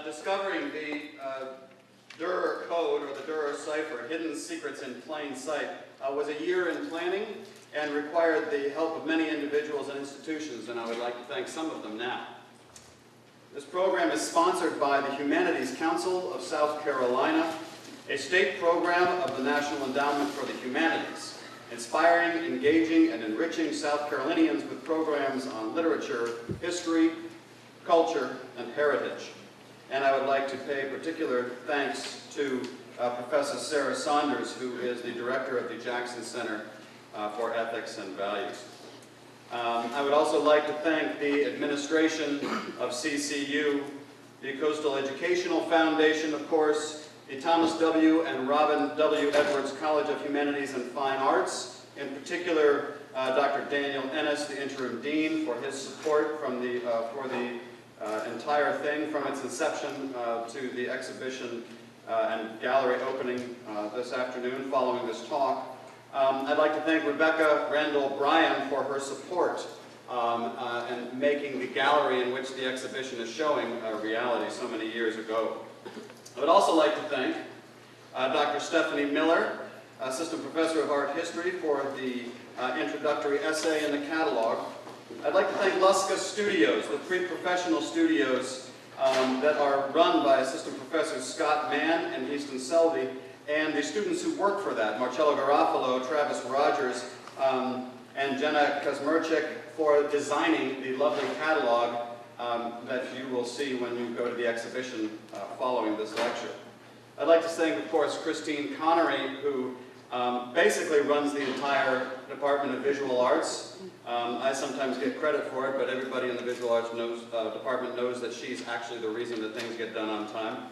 Discovering the Durer code, or the Durer Cipher, Hidden Secrets in Plain Sight, was a year in planning and required the help of many individuals and institutions, and I would like to thank some of them now. This program is sponsored by the Humanities Council of South Carolina, a state program of the National Endowment for the Humanities, inspiring, engaging, and enriching South Carolinians with programs on literature, history, culture, and heritage. And I would like to pay particular thanks to Professor Sarah Saunders, who is the director of the Jackson Center for Ethics and Values. I would also like to thank the administration of CCU, the Coastal Educational Foundation, of course, the Thomas W. and Robin W. Edwards College of Humanities and Fine Arts, in particular Dr. Daniel Ennis, the interim dean, for his support from for the entire thing, from its inception to the exhibition and gallery opening this afternoon following this talk. I'd like to thank Rebecca Randall Bryan for her support in making the gallery in which the exhibition is showing a reality so many years ago. I would also like to thank Dr. Stephanie Miller, Assistant Professor of Art History, for the introductory essay in the catalog. I'd like to thank Luska Studios, the pre-professional studios that are run by Assistant Professors Scott Mann and Easton Selby, and the students who work for that, Marcello Garofalo, Travis Rogers, and Jenna Kazmerchik, for designing the lovely catalog that you will see when you go to the exhibition following this lecture. I'd like to thank, of course, Christine Connery, who basically runs the entire Department of Visual Arts. I sometimes get credit for it, but everybody in the Visual Arts department knows that she's actually the reason that things get done on time.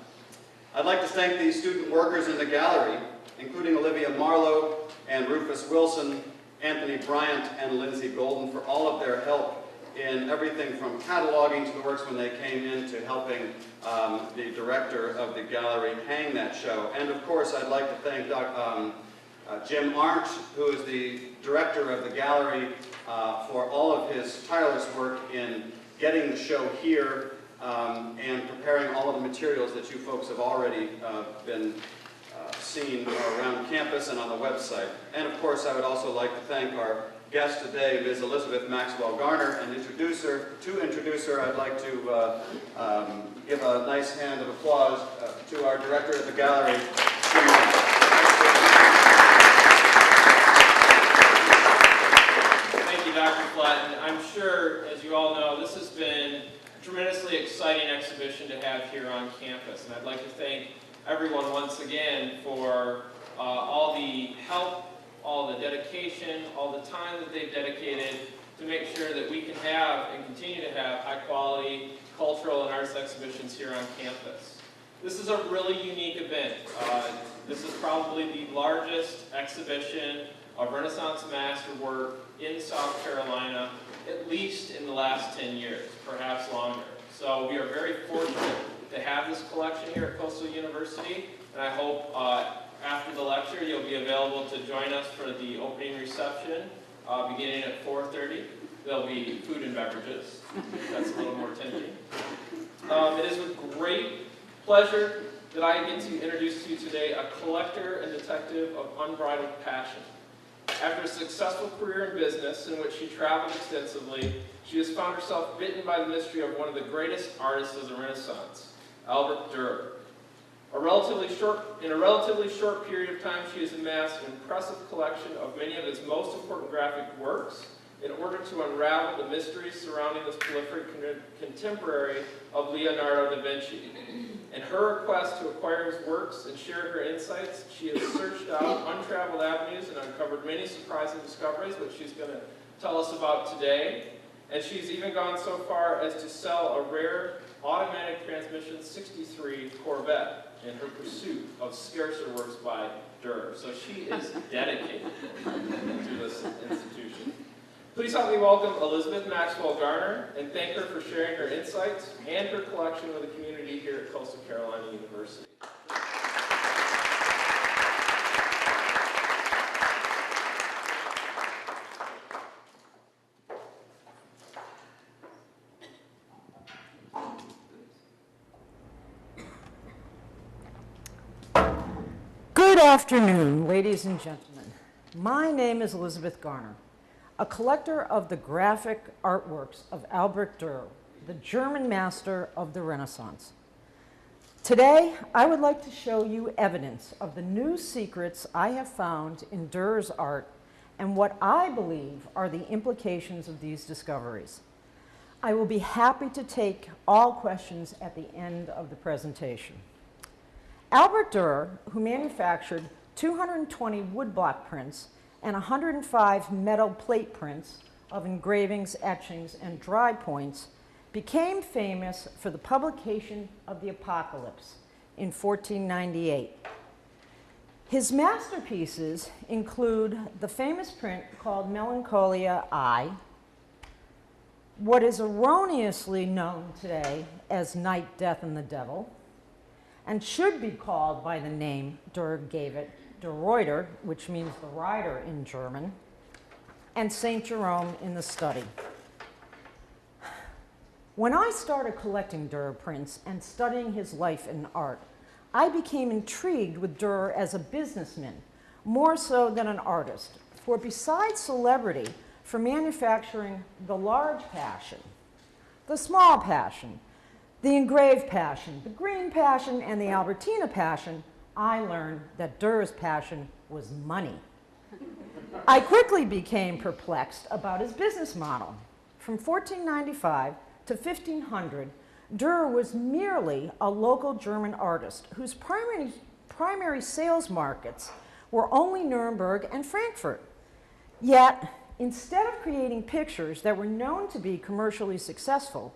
I'd like to thank the student workers in the gallery, including Olivia Marlowe and Rufus Wilson, Anthony Bryant, and Lindsay Golden, for all of their help in everything from cataloging to the works when they came in to helping the director of the gallery hang that show. And of course, I'd like to thank Jim Arndt, who is the director of the gallery, for all of his tireless work in getting the show here and preparing all of the materials that you folks have already been seen around campus and on the website. And of course, I would also like to thank our guest today, Ms. Elizabeth Maxwell Garner, and to introduce her, I'd like to give a nice hand of applause to our director of the gallery, Dr. Flatten. I'm sure, as you all know, this has been a tremendously exciting exhibition to have here on campus. And I'd like to thank everyone once again for all the help, all the dedication, all the time that they've dedicated to make sure that we can have and continue to have high-quality cultural and arts exhibitions here on campus. This is a really unique event. This is probably the largest exhibition of Renaissance masterwork in South Carolina, at least in the last 10 years, perhaps longer. So we are very fortunate to have this collection here at Coastal University, and I hope after the lecture you'll be available to join us for the opening reception beginning at 4:30. There'll be food and beverages. That's a little more tempting. It is with great pleasure that I get to introduce to you today a collector and detective of unbridled passion. After a successful career in business in which she traveled extensively, she has found herself bitten by the mystery of one of the greatest artists of the Renaissance, Albert Durer. In a relatively short period of time, she has amassed an impressive collection of many of his most important graphic works in order to unravel the mysteries surrounding this prolific contemporary of Leonardo da Vinci. In her quest to acquire his works and share her insights, she has searched out untraveled avenues and uncovered many surprising discoveries, which she's going to tell us about today. And she's even gone so far as to sell a rare automatic transmission 63 Corvette in her pursuit of scarcer works by Durer. So she is dedicated to this institution. Please help me welcome Elizabeth Maxwell Garner and thank her for sharing her insights and her collection with the community here at Coastal Carolina University. afternoon, ladies and gentlemen. My name is Elizabeth Garner, a collector of the graphic artworks of Albrecht Dürer, the German master of the Renaissance. Today, I would like to show you evidence of the new secrets I have found in Dürer's art and what I believe are the implications of these discoveries. I will be happy to take all questions at the end of the presentation. Albrecht Dürer, who manufactured 220 woodblock prints and 105 metal plate prints of engravings, etchings, and dry points, became famous for the publication of the Apocalypse in 1498. His masterpieces include the famous print called Melancholia I, what is erroneously known today as Night, Death, and the Devil, and should be called by the name Dürer gave it, Der Rider, which means the rider in German, and St. Jerome in the Study. When I started collecting Dürer prints and studying his life and art, I became intrigued with Dürer as a businessman, more so than an artist. For besides celebrity for manufacturing the large passion, the small passion, the engraved passion, the green passion, and the Albertina passion, I learned that Dürer's passion was money. I quickly became perplexed about his business model. From 1495 to 1500, Dürer was merely a local German artist whose primary sales markets were only Nuremberg and Frankfurt. Yet, instead of creating pictures that were known to be commercially successful,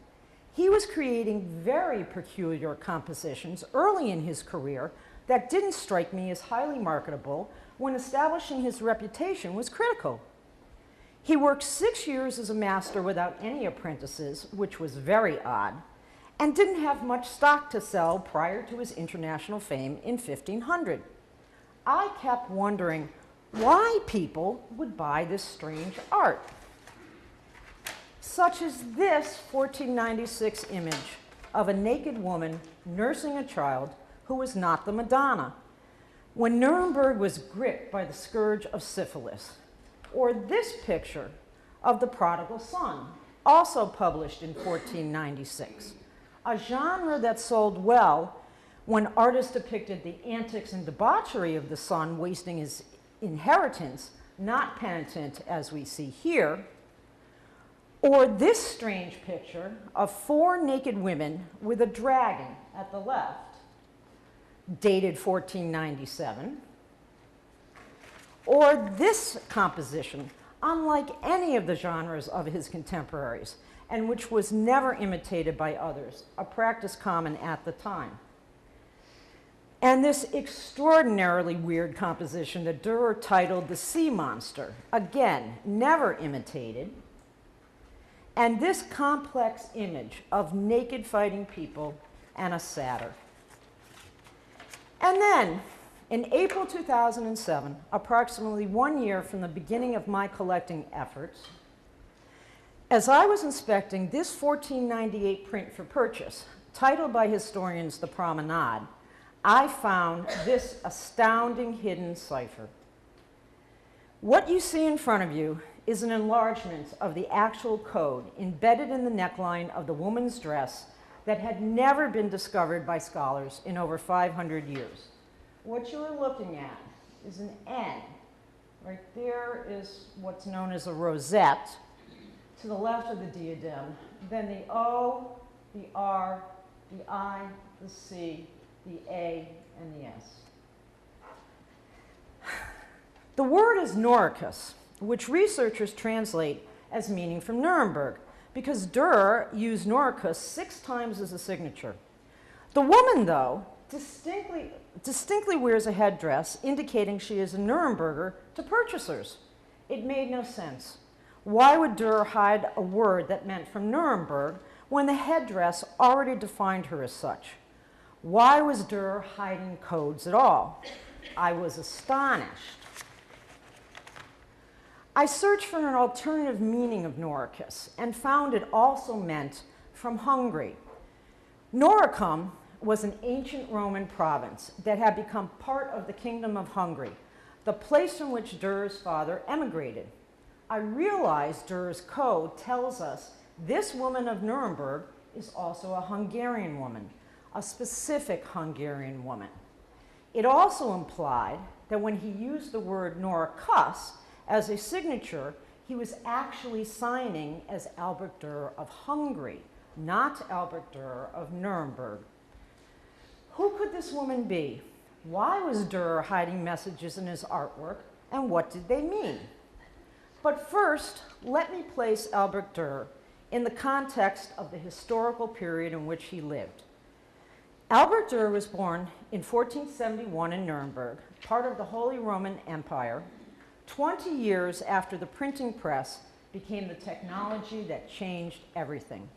he was creating very peculiar compositions early in his career that didn't strike me as highly marketable when establishing his reputation was critical. He worked 6 years as a master without any apprentices, which was very odd, and didn't have much stock to sell prior to his international fame in 1500. I kept wondering why people would buy this strange art, such as this 1496 image of a naked woman nursing a child who was not the Madonna, when Nuremberg was gripped by the scourge of syphilis. Or this picture of the prodigal son, also published in 1496, a genre that sold well when artists depicted the antics and debauchery of the son wasting his inheritance, not penitent as we see here. Or this strange picture of 4 naked women with a dragon at the left, dated 1497. Or this composition, unlike any of the genres of his contemporaries, and which was never imitated by others, a practice common at the time. And this extraordinarily weird composition that Dürer titled The Sea Monster, again, never imitated. And this complex image of naked fighting people and a satyr. And then, in April 2007, approximately 1 year from the beginning of my collecting efforts, as I was inspecting this 1498 print for purchase, titled by historians The Promenade, I found this astounding hidden cipher. What you see in front of you is an enlargement of the actual code embedded in the neckline of the woman's dress that had never been discovered by scholars in over 500 years. What you are looking at is an N. Right there is what's known as a rosette. To the left of the diadem, then the O, the R, the I, the C, the A, and the S. The word is Noricus, which researchers translate as meaning from Nuremberg, because Dürer used Noricus 6 times as a signature. The woman, though, distinctly wears a headdress indicating she is a Nuremberger to purchasers. It made no sense. Why would Dürer hide a word that meant from Nuremberg when the headdress already defined her as such? Why was Dürer hiding codes at all? I was astonished. I searched for an alternative meaning of Noricus and found it also meant from Hungary. Noricum was an ancient Roman province that had become part of the Kingdom of Hungary, the place from which Durer's father emigrated. I realize Durer's code tells us this woman of Nuremberg is also a Hungarian woman, a specific Hungarian woman. It also implied that when he used the word Nora Kuss as a signature, he was actually signing as Albert Durer of Hungary, not Albert Durer of Nuremberg. Who could this woman be? Why was Durer hiding messages in his artwork, and what did they mean? But first, let me place Albert Durer in the context of the historical period in which he lived. Albert Durer was born in 1471 in Nuremberg, part of the Holy Roman Empire, 20 years after the printing press became the technology that changed everything.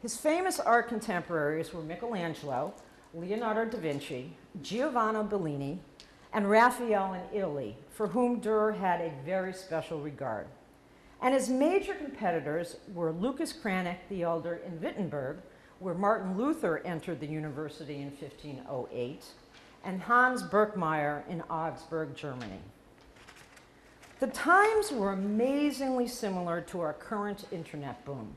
His famous art contemporaries were Michelangelo, Leonardo da Vinci, Giovanni Bellini, and Raphael in Italy, for whom Durer had a very special regard. And his major competitors were Lucas Cranach the Elder in Wittenberg, where Martin Luther entered the university in 1508, and Hans Birkmeier in Augsburg, Germany. The times were amazingly similar to our current internet boom.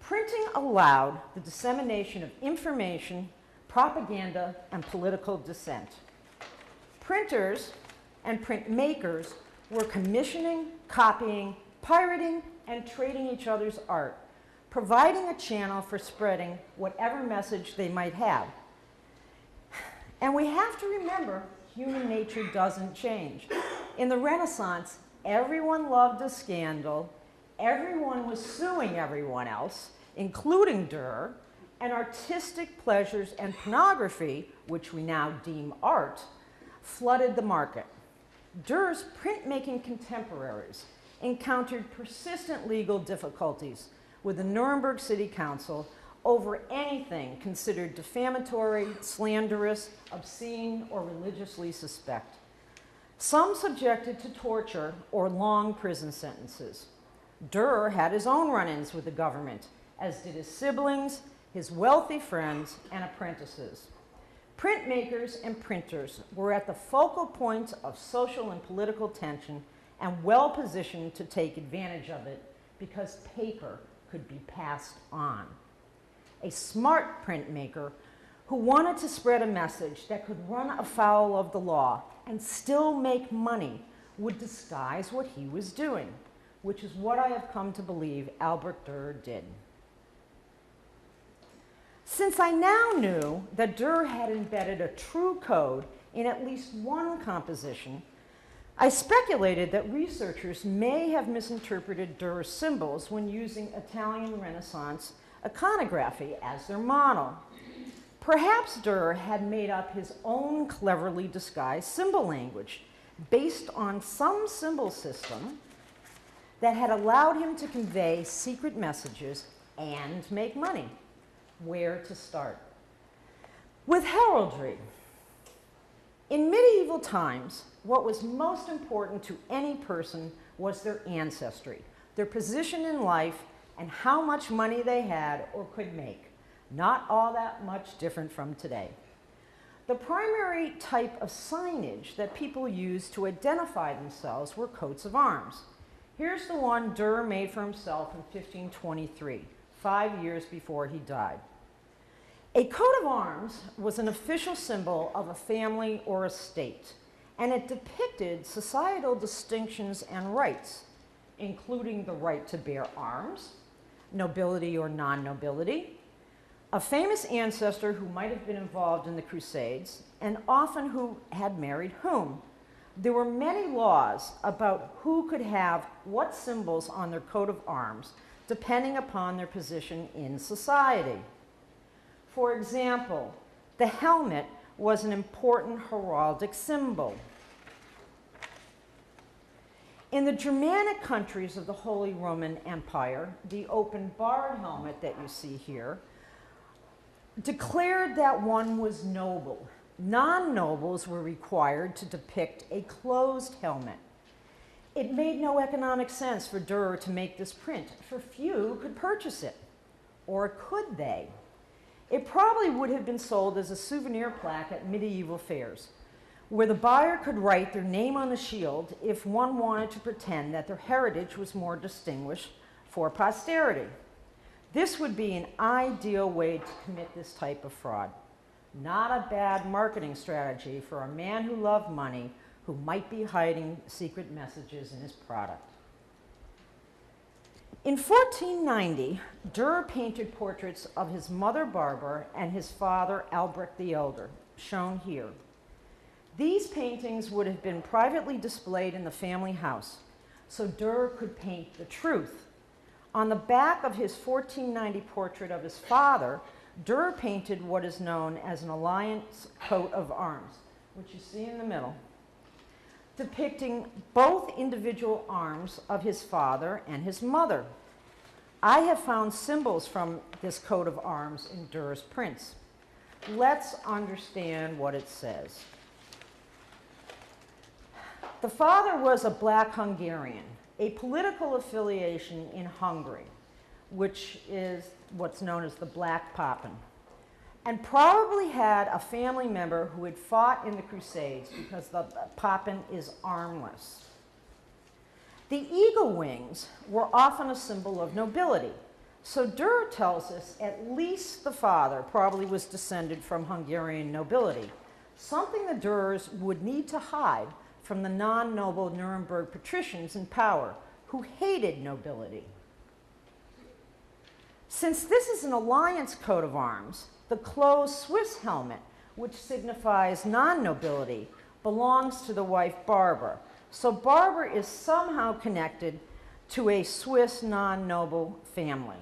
Printing allowed the dissemination of information, propaganda, and political dissent. Printers and printmakers were commissioning, copying, pirating, and trading each other's art, providing a channel for spreading whatever message they might have. And we have to remember, human nature doesn't change. In the Renaissance, everyone loved a scandal, everyone was suing everyone else, including Durer, and artistic pleasures and pornography, which we now deem art, flooded the market. Durer's printmaking contemporaries encountered persistent legal difficulties with the Nuremberg City Council over anything considered defamatory, slanderous, obscene, or religiously suspect. Some subjected to torture or long prison sentences. Durer had his own run-ins with the government, as did his siblings, his wealthy friends, and apprentices. Printmakers and printers were at the focal point of social and political tension and well positioned to take advantage of it because paper could be passed on. A smart printmaker who wanted to spread a message that could run afoul of the law and still make money would disguise what he was doing, which is what I have come to believe Albert Durer did. Since I now knew that Durer had embedded a true code in at least one composition, I speculated that researchers may have misinterpreted Durer's symbols when using Italian Renaissance iconography as their model. Perhaps Durer had made up his own cleverly disguised symbol language based on some symbol system that had allowed him to convey secret messages and make money. Where to start? With heraldry. In medieval times, what was most important to any person was their ancestry, their position in life, and how much money they had or could make. Not all that much different from today. The primary type of signage that people used to identify themselves were coats of arms. Here's the one Durer made for himself in 1523, 5 years before he died. A coat of arms was an official symbol of a family or a state, and it depicted societal distinctions and rights, including the right to bear arms, nobility or non-nobility, a famous ancestor who might have been involved in the Crusades, and often who had married whom. There were many laws about who could have what symbols on their coat of arms, depending upon their position in society. For example, the helmet was an important heraldic symbol. In the Germanic countries of the Holy Roman Empire, the open barred helmet that you see here declared that one was noble. Non-nobles were required to depict a closed helmet. It made no economic sense for Durer to make this print, for few could purchase it. Or could they? It probably would have been sold as a souvenir plaque at medieval fairs, where the buyer could write their name on the shield if one wanted to pretend that their heritage was more distinguished for posterity. This would be an ideal way to commit this type of fraud. Not a bad marketing strategy for a man who loved money, who might be hiding secret messages in his product. In 1490, Durer painted portraits of his mother Barbara and his father Albrecht the Elder, shown here. These paintings would have been privately displayed in the family house, so Durer could paint the truth. On the back of his 1490 portrait of his father, Durer painted what is known as an alliance coat of arms, which you see in the middle, depicting both individual arms of his father and his mother. I have found symbols from this coat of arms in Durer's prints. Let's understand what it says. The father was a black Hungarian, a political affiliation in Hungary, which is what's known as the Black Poppin, and probably had a family member who had fought in the Crusades because the Poppin is armless. The eagle wings were often a symbol of nobility, so Durer tells us at least the father probably was descended from Hungarian nobility, something the Durers would need to hide from the non-noble Nuremberg patricians in power who hated nobility. Since this is an alliance coat of arms, the closed Swiss helmet, which signifies non-nobility, belongs to the wife Barbara. So Barbara is somehow connected to a Swiss non-noble family.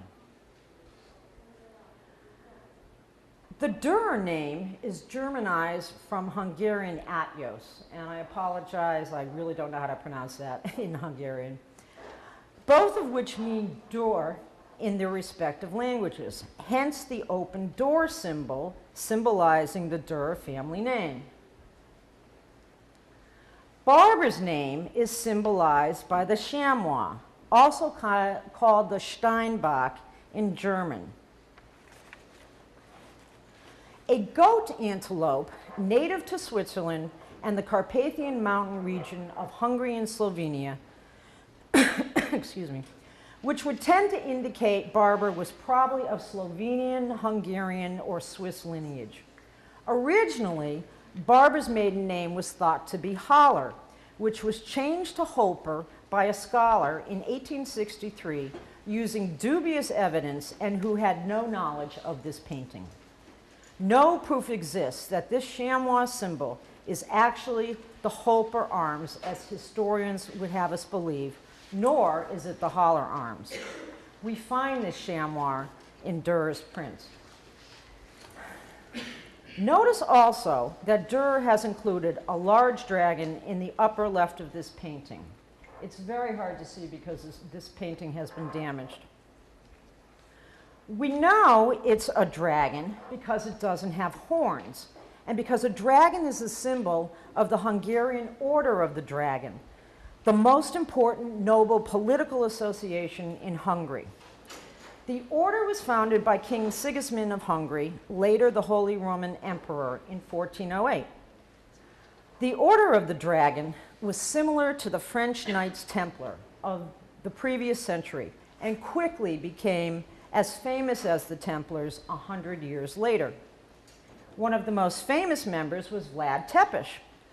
The Durer name is Germanized from Hungarian Atyos, and I apologize, I really don't know how to pronounce that in Hungarian, both of which mean door in their respective languages, hence the open door symbol symbolizing the Durer family name. Barbara's name is symbolized by the chamois, also called the Steinbock in German. A goat antelope native to Switzerland and the Carpathian mountain region of Hungary and Slovenia, excuse me, which would tend to indicate Barbara was probably of Slovenian, Hungarian, or Swiss lineage. Originally, Barbara's maiden name was thought to be Haller, which was changed to Holper by a scholar in 1863 using dubious evidence and who had no knowledge of this painting. No proof exists that this chamois symbol is actually the Holper arms, as historians would have us believe, nor is it the Haller arms. We find this chamois in Durer's prints. Notice also that Durer has included a large dragon in the upper left of this painting. It's very hard to see because this painting has been damaged. We know it's a dragon because it doesn't have horns, and because a dragon is a symbol of the Hungarian Order of the Dragon, the most important noble political association in Hungary. The order was founded by King Sigismund of Hungary, later the Holy Roman Emperor, in 1408. The Order of the Dragon was similar to the French Knights Templar of the previous century and quickly became as famous as the Templars 100 years later. One of the most famous members was Vlad Tepes,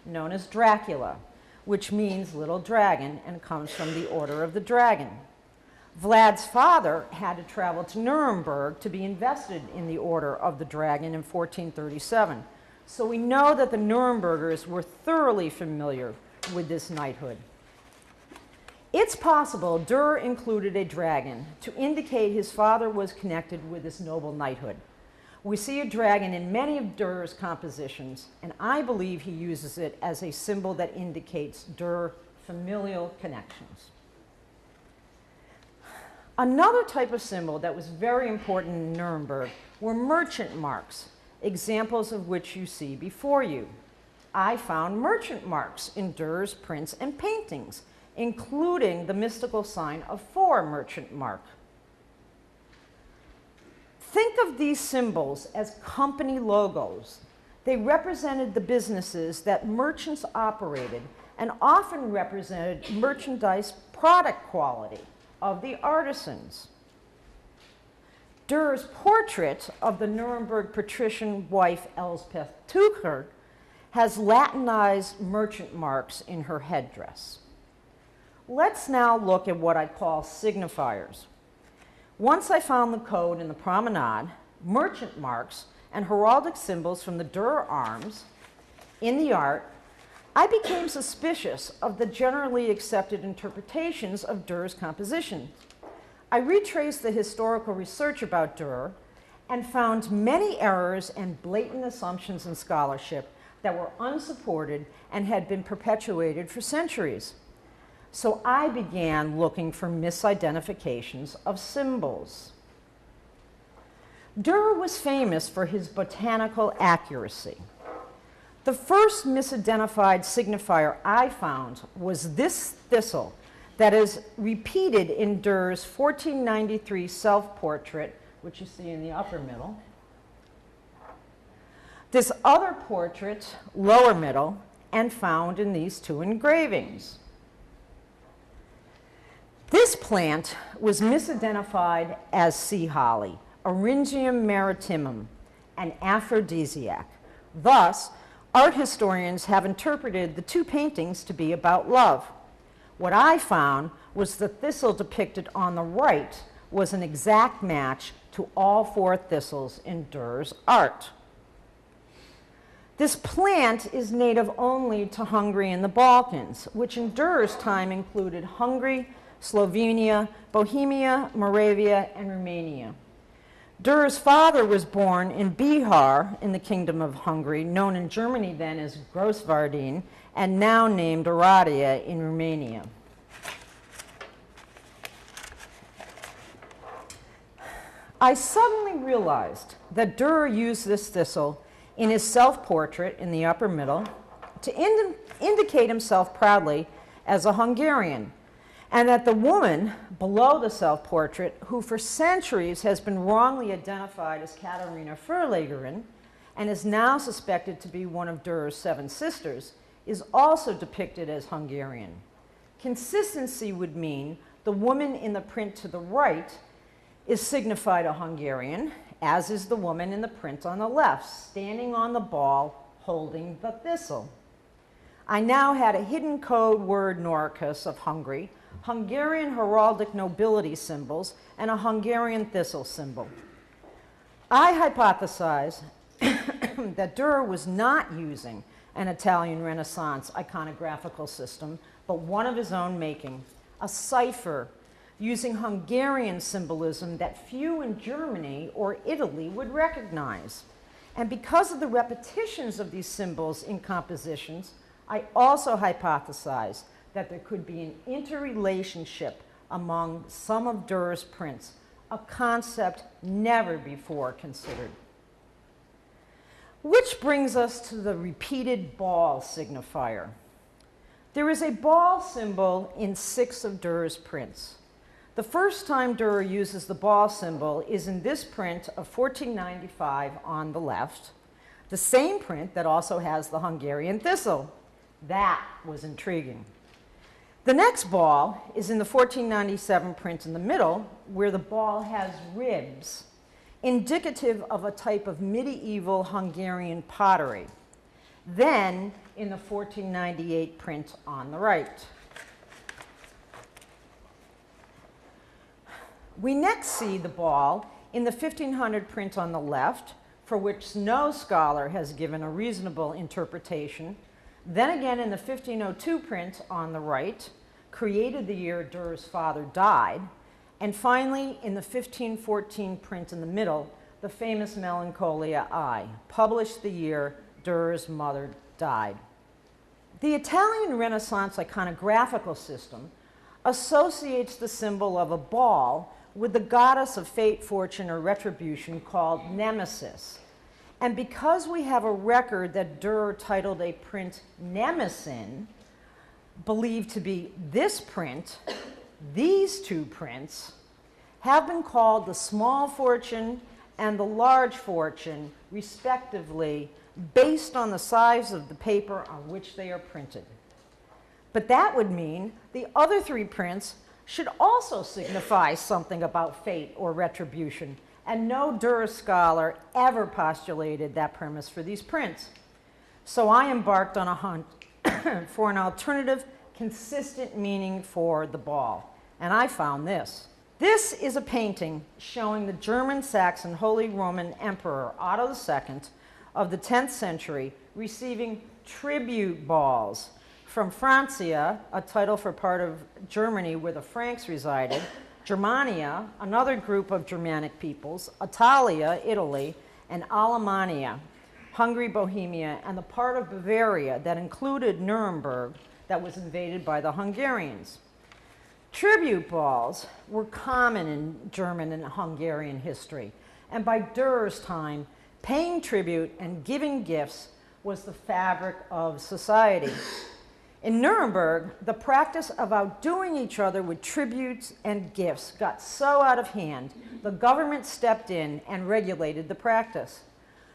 known as Dracula, which means little dragon and comes from the Order of the Dragon. Vlad's father had to travel to Nuremberg to be invested in the Order of the Dragon in 1437. So we know that the Nurembergers were thoroughly familiar with this knighthood. It's possible Durer included a dragon to indicate his father was connected with this noble knighthood. We see a dragon in many of Durer's compositions, and I believe he uses it as a symbol that indicates Durer familial connections. Another type of symbol that was very important in Nuremberg were merchant marks, examples of which you see before you. I found merchant marks in Durer's prints and paintings, including the mystical sign of 4 merchant mark. Think of these symbols as company logos. They represented the businesses that merchants operated and often represented merchandise product quality of the artisans. Durer's portrait of the Nuremberg patrician wife Elspeth Tucher has Latinized merchant marks in her headdress. Let's now look at what I call signifiers. Once I found the code in the Promenade, merchant marks and heraldic symbols from the Durer arms in the art, I became suspicious of the generally accepted interpretations of Durer's composition. I retraced the historical research about Durer and found many errors and blatant assumptions in scholarship that were unsupported and had been perpetuated for centuries. So I began looking for misidentifications of symbols. Durer was famous for his botanical accuracy. The first misidentified signifier I found was this thistle that is repeated in Durer's 1493 self-portrait, which you see in the upper middle. This other portrait, lower middle, and found in these two engravings. This plant was misidentified as sea holly, Eryngium maritimum, an aphrodisiac. Thus, art historians have interpreted the two paintings to be about love. What I found was the thistle depicted on the right was an exact match to all four thistles in Durer's art. This plant is native only to Hungary and the Balkans, which in Durer's time included Hungary, Slovenia, Bohemia, Moravia, and Romania. Durer's father was born in Bihar in the Kingdom of Hungary, known in Germany then as Grossvardin, and now named Oradea in Romania. I suddenly realized that Durer used this thistle in his self-portrait in the upper middle to indicate himself proudly as a Hungarian, and that the woman below the self-portrait, who for centuries has been wrongly identified as Katharina Verlegerin and is now suspected to be one of Durer's 7 sisters, is also depicted as Hungarian. Consistency would mean the woman in the print to the right is signified a Hungarian, as is the woman in the print on the left, standing on the ball holding the thistle. I now had a hidden code word Noricus of Hungary, Hungarian heraldic nobility symbols, and a Hungarian thistle symbol. I hypothesize that Durer was not using an Italian Renaissance iconographical system, but one of his own making, a cipher using Hungarian symbolism that few in Germany or Italy would recognize. And because of the repetitions of these symbols in compositions, I also hypothesize that there could be an interrelationship among some of Durer's prints, a concept never before considered. Which brings us to the repeated ball signifier. There is a ball symbol in 6 of Durer's prints. The first time Durer uses the ball symbol is in this print of 1495 on the left, the same print that also has the Hungarian thistle. That was intriguing. The next ball is in the 1497 print in the middle, where the ball has ribs, indicative of a type of medieval Hungarian pottery. Then, in the 1498 print on the right. We next see the ball in the 1500 print on the left, for which no scholar has given a reasonable interpretation. Then again in the 1502 print on the right, created the year Durer's father died. And finally, in the 1514 print in the middle, the famous Melancholia I, published the year Durer's mother died. The Italian Renaissance iconographical system associates the symbol of a ball with the goddess of fate, fortune, or retribution called Nemesis. And because we have a record that Durer titled a print Nemesan, believed to be this print, these two prints have been called the small fortune and the large fortune, respectively, based on the size of the paper on which they are printed. But that would mean the other three prints should also signify something about fate or retribution, and no Durer scholar ever postulated that premise for these prints. So I embarked on a hunt for an alternative, consistent meaning for the ball, and I found this. This is a painting showing the German-Saxon Holy Roman Emperor Otto II of the 10th century receiving tribute balls from Francia, a title for part of Germany where the Franks resided, Germania, another group of Germanic peoples, Italia, Italy, and Alemannia, Hungary, Bohemia, and the part of Bavaria that included Nuremberg that was invaded by the Hungarians. Tribute balls were common in German and Hungarian history, and by Durer's time, paying tribute and giving gifts was the fabric of society. In Nuremberg, the practice of outdoing each other with tributes and gifts got so out of hand, the government stepped in and regulated the practice.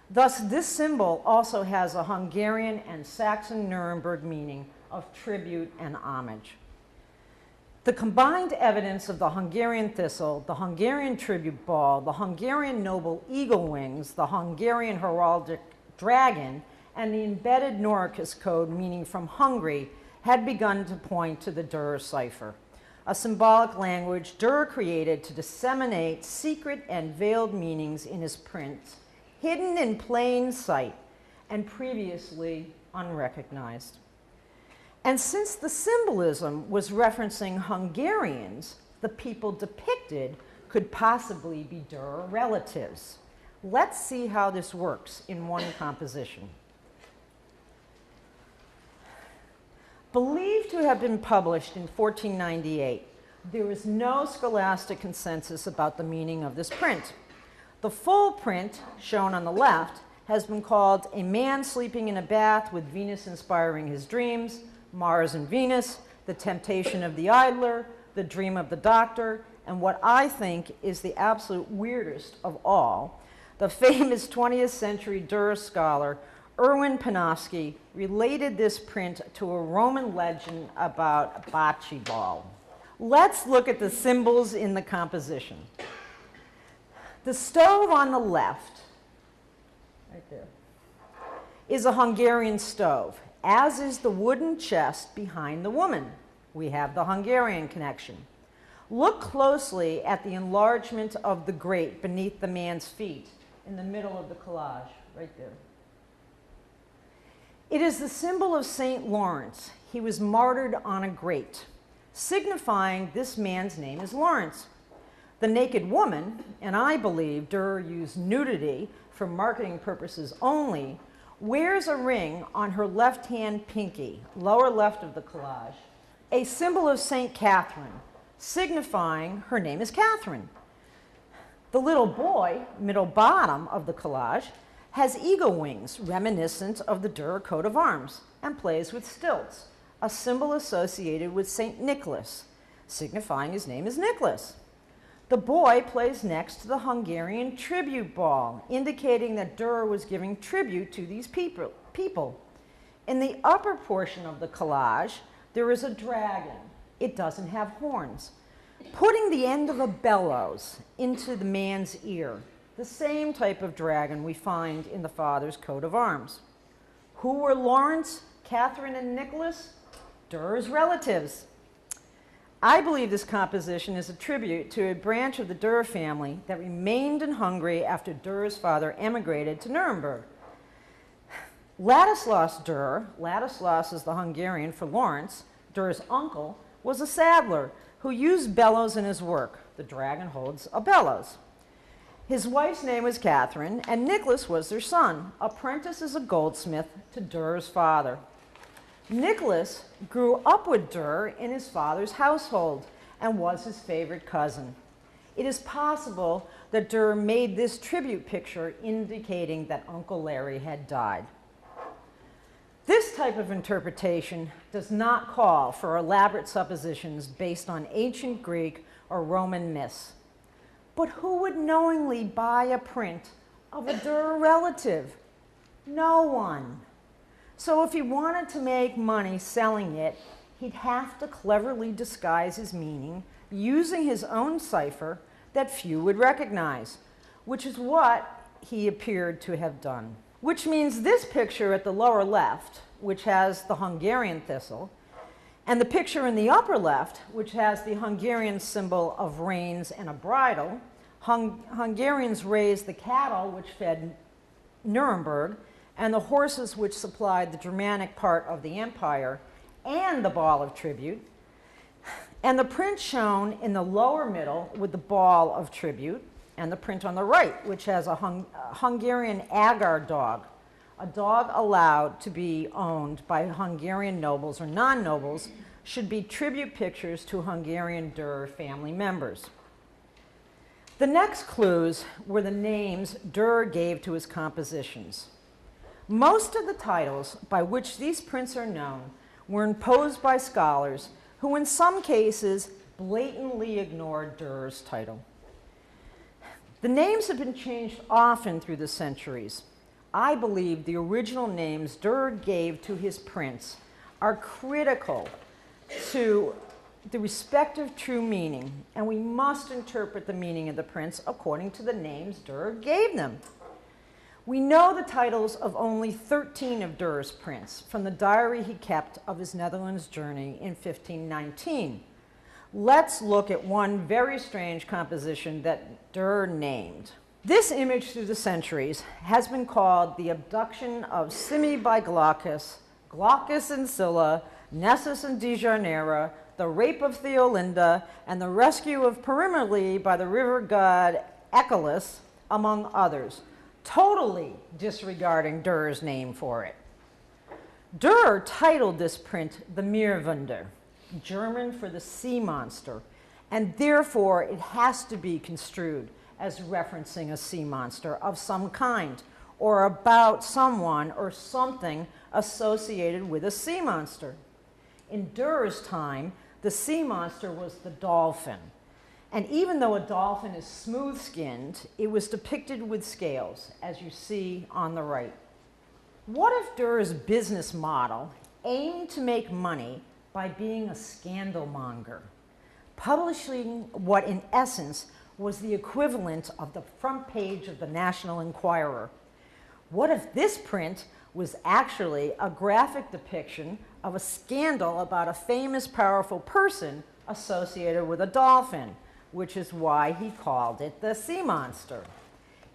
Thus, this symbol also has a Hungarian and Saxon Nuremberg meaning of tribute and homage. The combined evidence of the Hungarian thistle, the Hungarian tribute ball, the Hungarian noble eagle wings, the Hungarian heraldic dragon, and the embedded Noricus code meaning from Hungary had begun to point to the Durer Cipher, a symbolic language Durer created to disseminate secret and veiled meanings in his prints, hidden in plain sight and previously unrecognized. And since the symbolism was referencing Hungarians, the people depicted could possibly be Durer relatives. Let's see how this works in one composition. Believed to have been published in 1498, there is no scholastic consensus about the meaning of this print. The full print, shown on the left, has been called A Man Sleeping in a Bath with Venus Inspiring His Dreams, Mars and Venus, The Temptation of the Idler, The Dream of the Doctor, and what I think is the absolute weirdest of all, the famous 20th century Durer scholar Erwin Panofsky related this print to a Roman legend about bocce ball. Let's look at the symbols in the composition. The stove on the left, right there, is a Hungarian stove, as is the wooden chest behind the woman. We have the Hungarian connection. Look closely at the enlargement of the grate beneath the man's feet in the middle of the collage, right there. It is the symbol of St. Lawrence. He was martyred on a grate, signifying this man's name is Lawrence. The naked woman, and I believe Durer used nudity for marketing purposes only, wears a ring on her left-hand pinky, lower left of the collage, a symbol of St. Catherine, signifying her name is Catherine. The little boy, middle bottom of the collage, has eagle wings reminiscent of the Durer coat of arms and plays with stilts, a symbol associated with St. Nicholas, signifying his name is Nicholas. The boy plays next to the Hungarian tribute ball, indicating that Durer was giving tribute to these people. In the upper portion of the collage, there is a dragon. It doesn't have horns, putting the end of a bellows into the man's ear, the same type of dragon we find in the father's coat of arms. Who were Lawrence, Catherine, and Nicholas? Durer's relatives. I believe this composition is a tribute to a branch of the Durer family that remained in Hungary after Durer's father emigrated to Nuremberg. Ladislaus Durer, Ladislaus is the Hungarian for Lawrence, Durer's uncle, was a saddler who used bellows in his work. The dragon holds a bellows. His wife's name was Catherine, and Nicholas was their son, apprentice as a goldsmith to Durer's father. Nicholas grew up with Durer in his father's household and was his favorite cousin. It is possible that Durer made this tribute picture indicating that Uncle Larry had died. This type of interpretation does not call for elaborate suppositions based on ancient Greek or Roman myths. But who would knowingly buy a print of a Durer relative? No one. So if he wanted to make money selling it, he'd have to cleverly disguise his meaning using his own cipher that few would recognize, which is what he appeared to have done. Which means this picture at the lower left, which has the Hungarian thistle, and the picture in the upper left, which has the Hungarian symbol of reins and a bridle. Hungarians raised the cattle which fed Nuremberg, and the horses which supplied the Germanic part of the empire, and the ball of tribute. And the print shown in the lower middle with the ball of tribute, and the print on the right, which has a Hungarian agar dog, a dog allowed to be owned by Hungarian nobles or non-nobles, should be tribute pictures to Hungarian Durer family members. The next clues were the names Durer gave to his compositions. Most of the titles by which these prints are known were imposed by scholars who in some cases blatantly ignored Durer's title. The names have been changed often through the centuries. I believe the original names Durer gave to his prints are critical to the respective true meaning, and we must interpret the meaning of the prints according to the names Durer gave them. We know the titles of only 13 of Durer's prints from the diary he kept of his Netherlands journey in 1519. Let's look at one very strange composition that Durer named. This image through the centuries has been called the abduction of Simi by Glaucus, Glaucus and Scylla, Nessus and Deianira, the rape of Theolinda, and the rescue of Perimelee by the river god Echolus, among others, totally disregarding Durer's name for it. Durer titled this print the Meerwunder, German for the sea monster, and therefore it has to be construed as referencing a sea monster of some kind, or about someone or something associated with a sea monster. In Durer's time, the sea monster was the dolphin. And even though a dolphin is smooth-skinned, it was depicted with scales, as you see on the right. What if Durer's business model aimed to make money by being a scandalmonger, publishing what in essence was the equivalent of the front page of the National Enquirer? What if this print was actually a graphic depiction of a scandal about a famous, powerful person associated with a dolphin, which is why he called it the sea monster?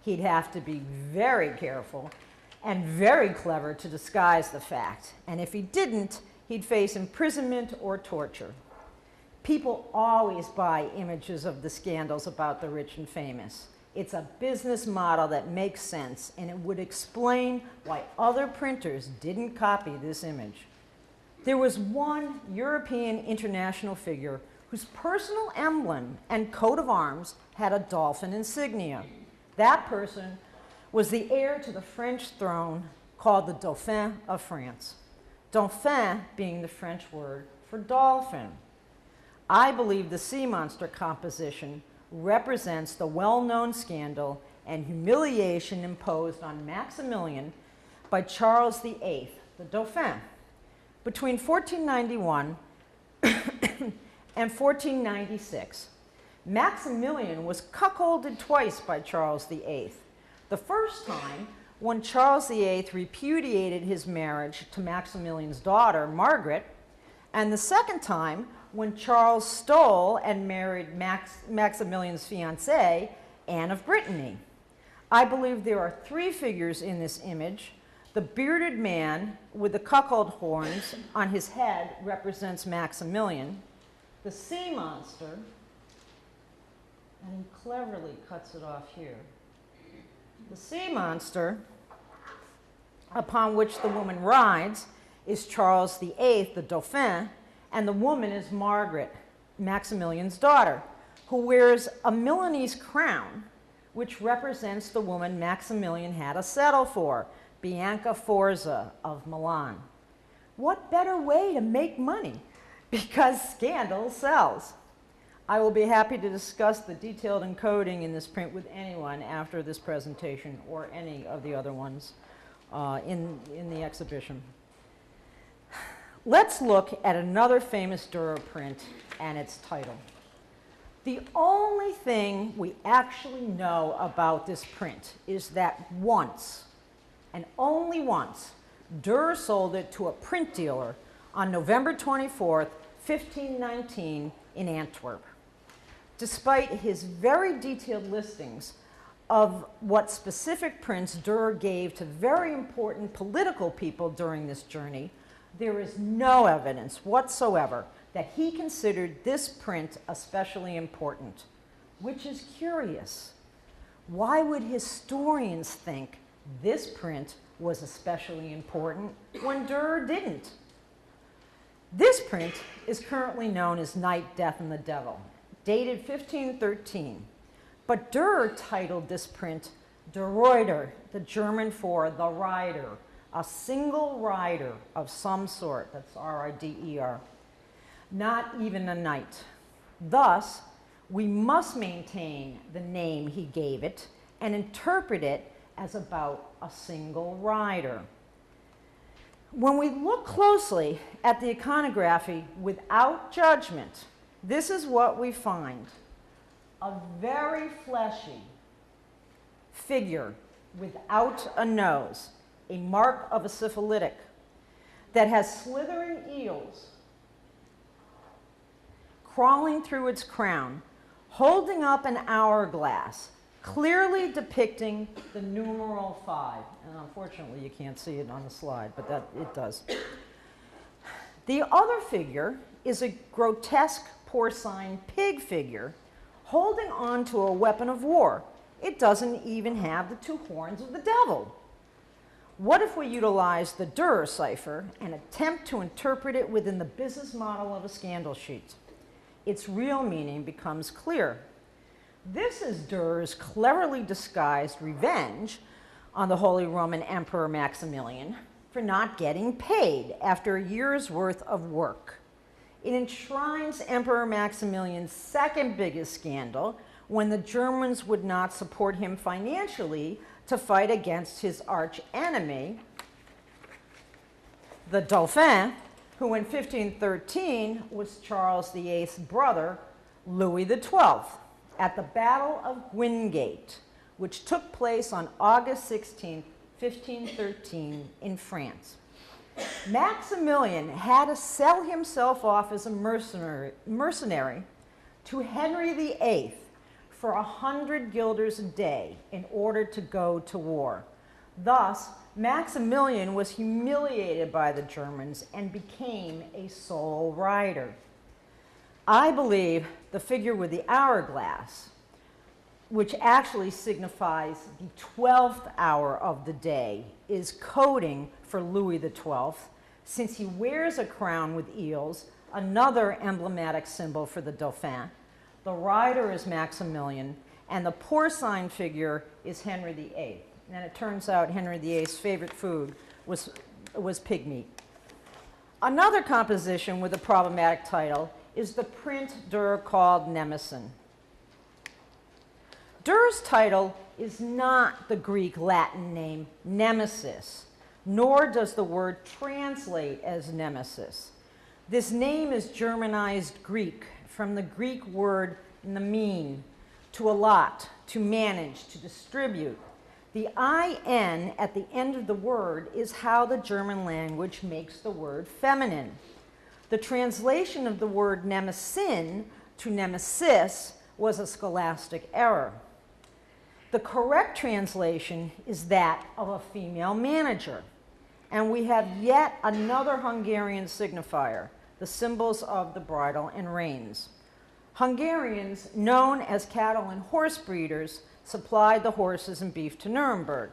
He'd have to be very careful and very clever to disguise the fact, and if he didn't, he'd face imprisonment or torture. People always buy images of the scandals about the rich and famous. It's a business model that makes sense, and it would explain why other printers didn't copy this image. There was one European international figure whose personal emblem and coat of arms had a dolphin insignia. That person was the heir to the French throne, called the Dauphin of France. Dauphin being the French word for dolphin. I believe the sea monster composition represents the well-known scandal and humiliation imposed on Maximilian by Charles VIII, the Dauphin, between 1491 and 1496. Maximilian was cuckolded twice by Charles VIII. The first time, when Charles VIII repudiated his marriage to Maximilian's daughter, Margaret, and the second time, when Charles stole and married Maximilian's fiancée, Anne of Brittany. I believe there are three figures in this image. The bearded man with the cuckold horns on his head represents Maximilian. The sea monster, and he cleverly cuts it off here. The sea monster, upon which the woman rides, is Charles VIII, the Dauphin, and the woman is Margaret, Maximilian's daughter, who wears a Milanese crown, which represents the woman Maximilian had to settle for, Bianca Forza of Milan. What better way to make money? Because scandal sells. I will be happy to discuss the detailed encoding in this print with anyone after this presentation or any of the other ones in the exhibition. Let's look at another famous Durer print and its title. The only thing we actually know about this print is that once, and only once, Durer sold it to a print dealer on November 24th, 1519 in Antwerp. Despite his very detailed listings of what specific prints Durer gave to very important political people during this journey, there is no evidence whatsoever that he considered this print especially important, which is curious. Why would historians think this print was especially important when Durer didn't? This print is currently known as Night, Death, and the Devil, dated 1513. But Durer titled this print Der Rider, the German for the rider, a single rider of some sort. That's R-I-D-E-R. Not even a knight. Thus, we must maintain the name he gave it and interpret it as about a single rider. When we look closely at the iconography without judgment, this is what we find. A very fleshy figure without a nose, a mark of a syphilitic, that has slithering eels crawling through its crown, holding up an hourglass, clearly depicting the numeral 5. And unfortunately, you can't see it on the slide, but that it does. The other figure is a grotesque porcine pig figure holding on to a weapon of war. It doesn't even have the 2 horns of the devil. What if we utilize the Durer cipher and attempt to interpret it within the business model of a scandal sheet? Its real meaning becomes clear. This is Durer's cleverly disguised revenge on the Holy Roman Emperor Maximilian for not getting paid after a year's worth of work. It enshrines Emperor Maximilian's second biggest scandal when the Germans would not support him financially to fight against his arch enemy, the Dauphin, who in 1513 was Charles VIII's brother, Louis XII, at the Battle of Guingate, which took place on August 16, 1513 in France. Maximilian had to sell himself off as a mercenary to Henry VIII for 100 guilders a day in order to go to war. Thus, Maximilian was humiliated by the Germans and became a sole rider. I believe the figure with the hourglass, which actually signifies the 12th hour of the day, is coding for Louis XII, since he wears a crown with eels, another emblematic symbol for the Dauphin. The rider is Maximilian, and the porcine figure is Henry VIII. And it turns out Henry VIII's favorite food was pig meat. Another composition with a problematic title is the print Durer called Nemesan. Durer's title is not the Greek Latin name Nemesis, nor does the word translate as nemesis. This name is Germanized Greek from the Greek word nemein, to allot, to manage, to distribute. The IN at the end of the word is how the German language makes the word feminine. The translation of the word nemesin to nemesis was a scholastic error. The correct translation is that of a female manager. And we have yet another Hungarian signifier, the symbols of the bridle and reins. Hungarians, known as cattle and horse breeders, supplied the horses and beef to Nuremberg.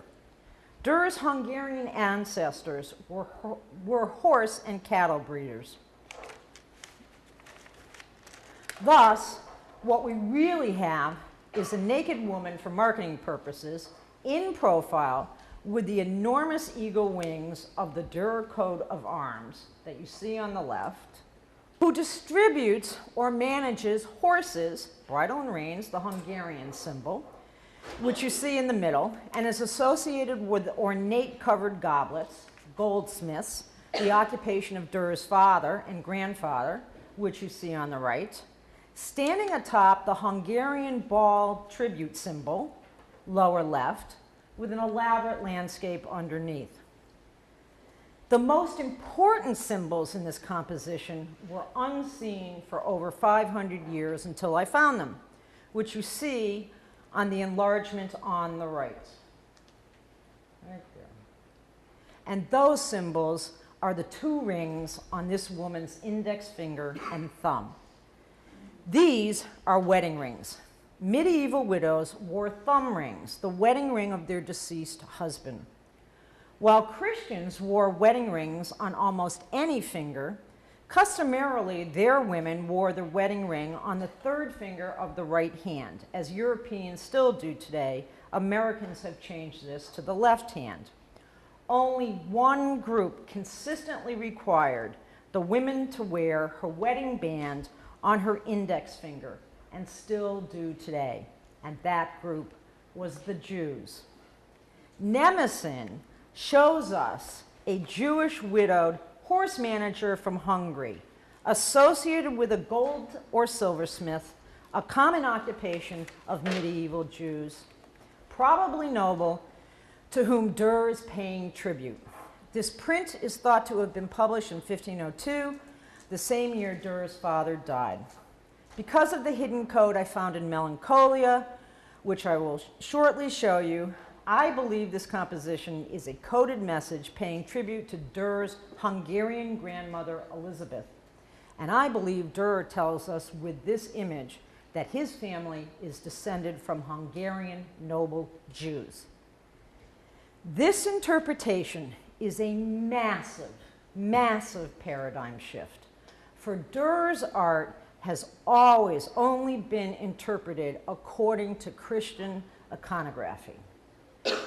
Durer's Hungarian ancestors were horse and cattle breeders. Thus, what we really have is a naked woman for marketing purposes, in profile, with the enormous eagle wings of the Durer coat of arms that you see on the left, who distributes or manages horses, bridle and reins, the Hungarian symbol, which you see in the middle, and is associated with ornate covered goblets, goldsmiths, the occupation of Durer's father and grandfather, which you see on the right, standing atop the Hungarian ball tribute symbol, lower left, with an elaborate landscape underneath. The most important symbols in this composition were unseen for over 500 years until I found them, which you see on the enlargement on the right. Right there. And those symbols are the two rings on this woman's index finger and thumb. These are wedding rings. Medieval widows wore thumb rings, the wedding ring of their deceased husband. While Christians wore wedding rings on almost any finger, customarily their women wore the wedding ring on the third finger of the right hand. As Europeans still do today, Americans have changed this to the left hand. Only one group consistently required the women to wear her wedding band on her index finger, and still do today, and that group was the Jews. Nemesan shows us a Jewish widowed horse manager from Hungary, associated with a gold or silversmith, a common occupation of medieval Jews, probably noble, to whom Durer is paying tribute. This print is thought to have been published in 1502, the same year Durer's father died. Because of the hidden code I found in Melancholia, which I will shortly show you, I believe this composition is a coded message paying tribute to Durer's Hungarian grandmother, Elizabeth. And I believe Durer tells us with this image that his family is descended from Hungarian noble Jews. This interpretation is a massive, massive paradigm shift. For Durer's art has always only been interpreted according to Christian iconography.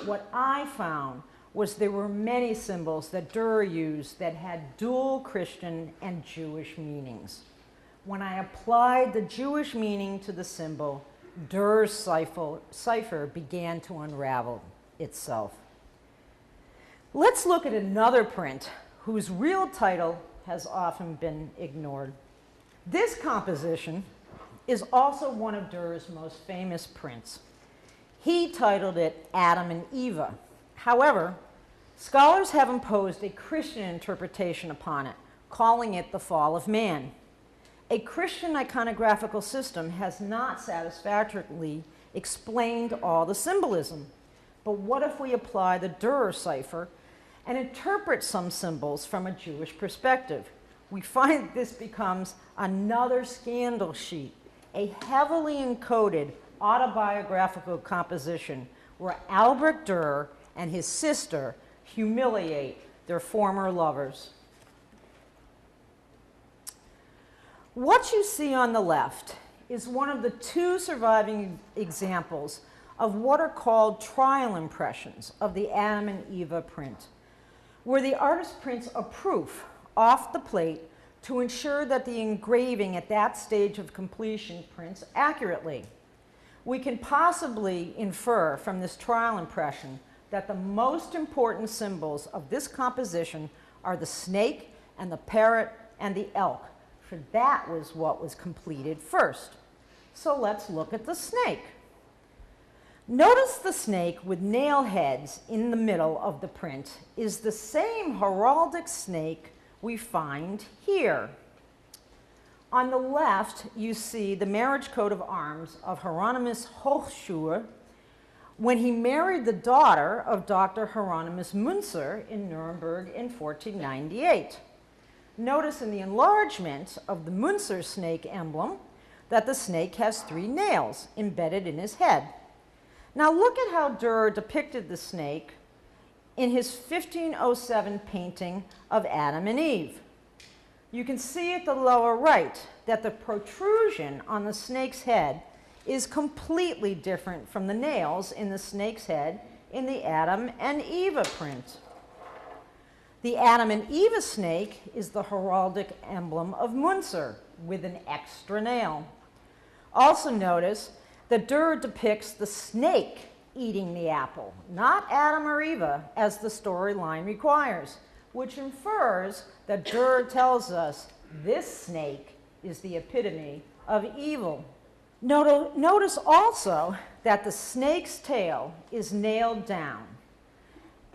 What I found was there were many symbols that Durer used that had dual Christian and Jewish meanings. When I applied the Jewish meaning to the symbol, Durer's cipher began to unravel itself. Let's look at another print whose real title has often been ignored. This composition is also one of Durer's most famous prints. He titled it Adam and Eva. However, scholars have imposed a Christian interpretation upon it, calling it the fall of man. A Christian iconographical system has not satisfactorily explained all the symbolism. But what if we apply the Durer cipher and interpret some symbols from a Jewish perspective? We find this becomes another scandal sheet, a heavily encoded autobiographical composition where Albrecht Durer and his sister humiliate their former lovers. What you see on the left is one of the two surviving examples of what are called trial impressions of the Adam and Eva print, where the artist prints a proof off the plate to ensure that the engraving at that stage of completion prints accurately. We can possibly infer from this trial impression that the most important symbols of this composition are the snake and the parrot and the elk, for that was what was completed first. So let's look at the snake. Notice the snake with nail heads in the middle of the print is the same heraldic snake we find here. On the left, you see the marriage coat of arms of Hieronymus Hochschuer when he married the daughter of Dr. Hieronymus Münzer in Nuremberg in 1498. Notice in the enlargement of the Münzer snake emblem that the snake has 3 nails embedded in his head. Now look at how Durer depicted the snake in his 1507 painting of Adam and Eve. You can see at the lower right that the protrusion on the snake's head is completely different from the nails in the snake's head in the Adam and Eve print. The Adam and Eve snake is the heraldic emblem of Munzer, with an extra nail. Also notice that Durer depicts the snake eating the apple, not Adam or Eve, as the storyline requires, which infers that Durer tells us this snake is the epitome of evil. Notice also that the snake's tail is nailed down,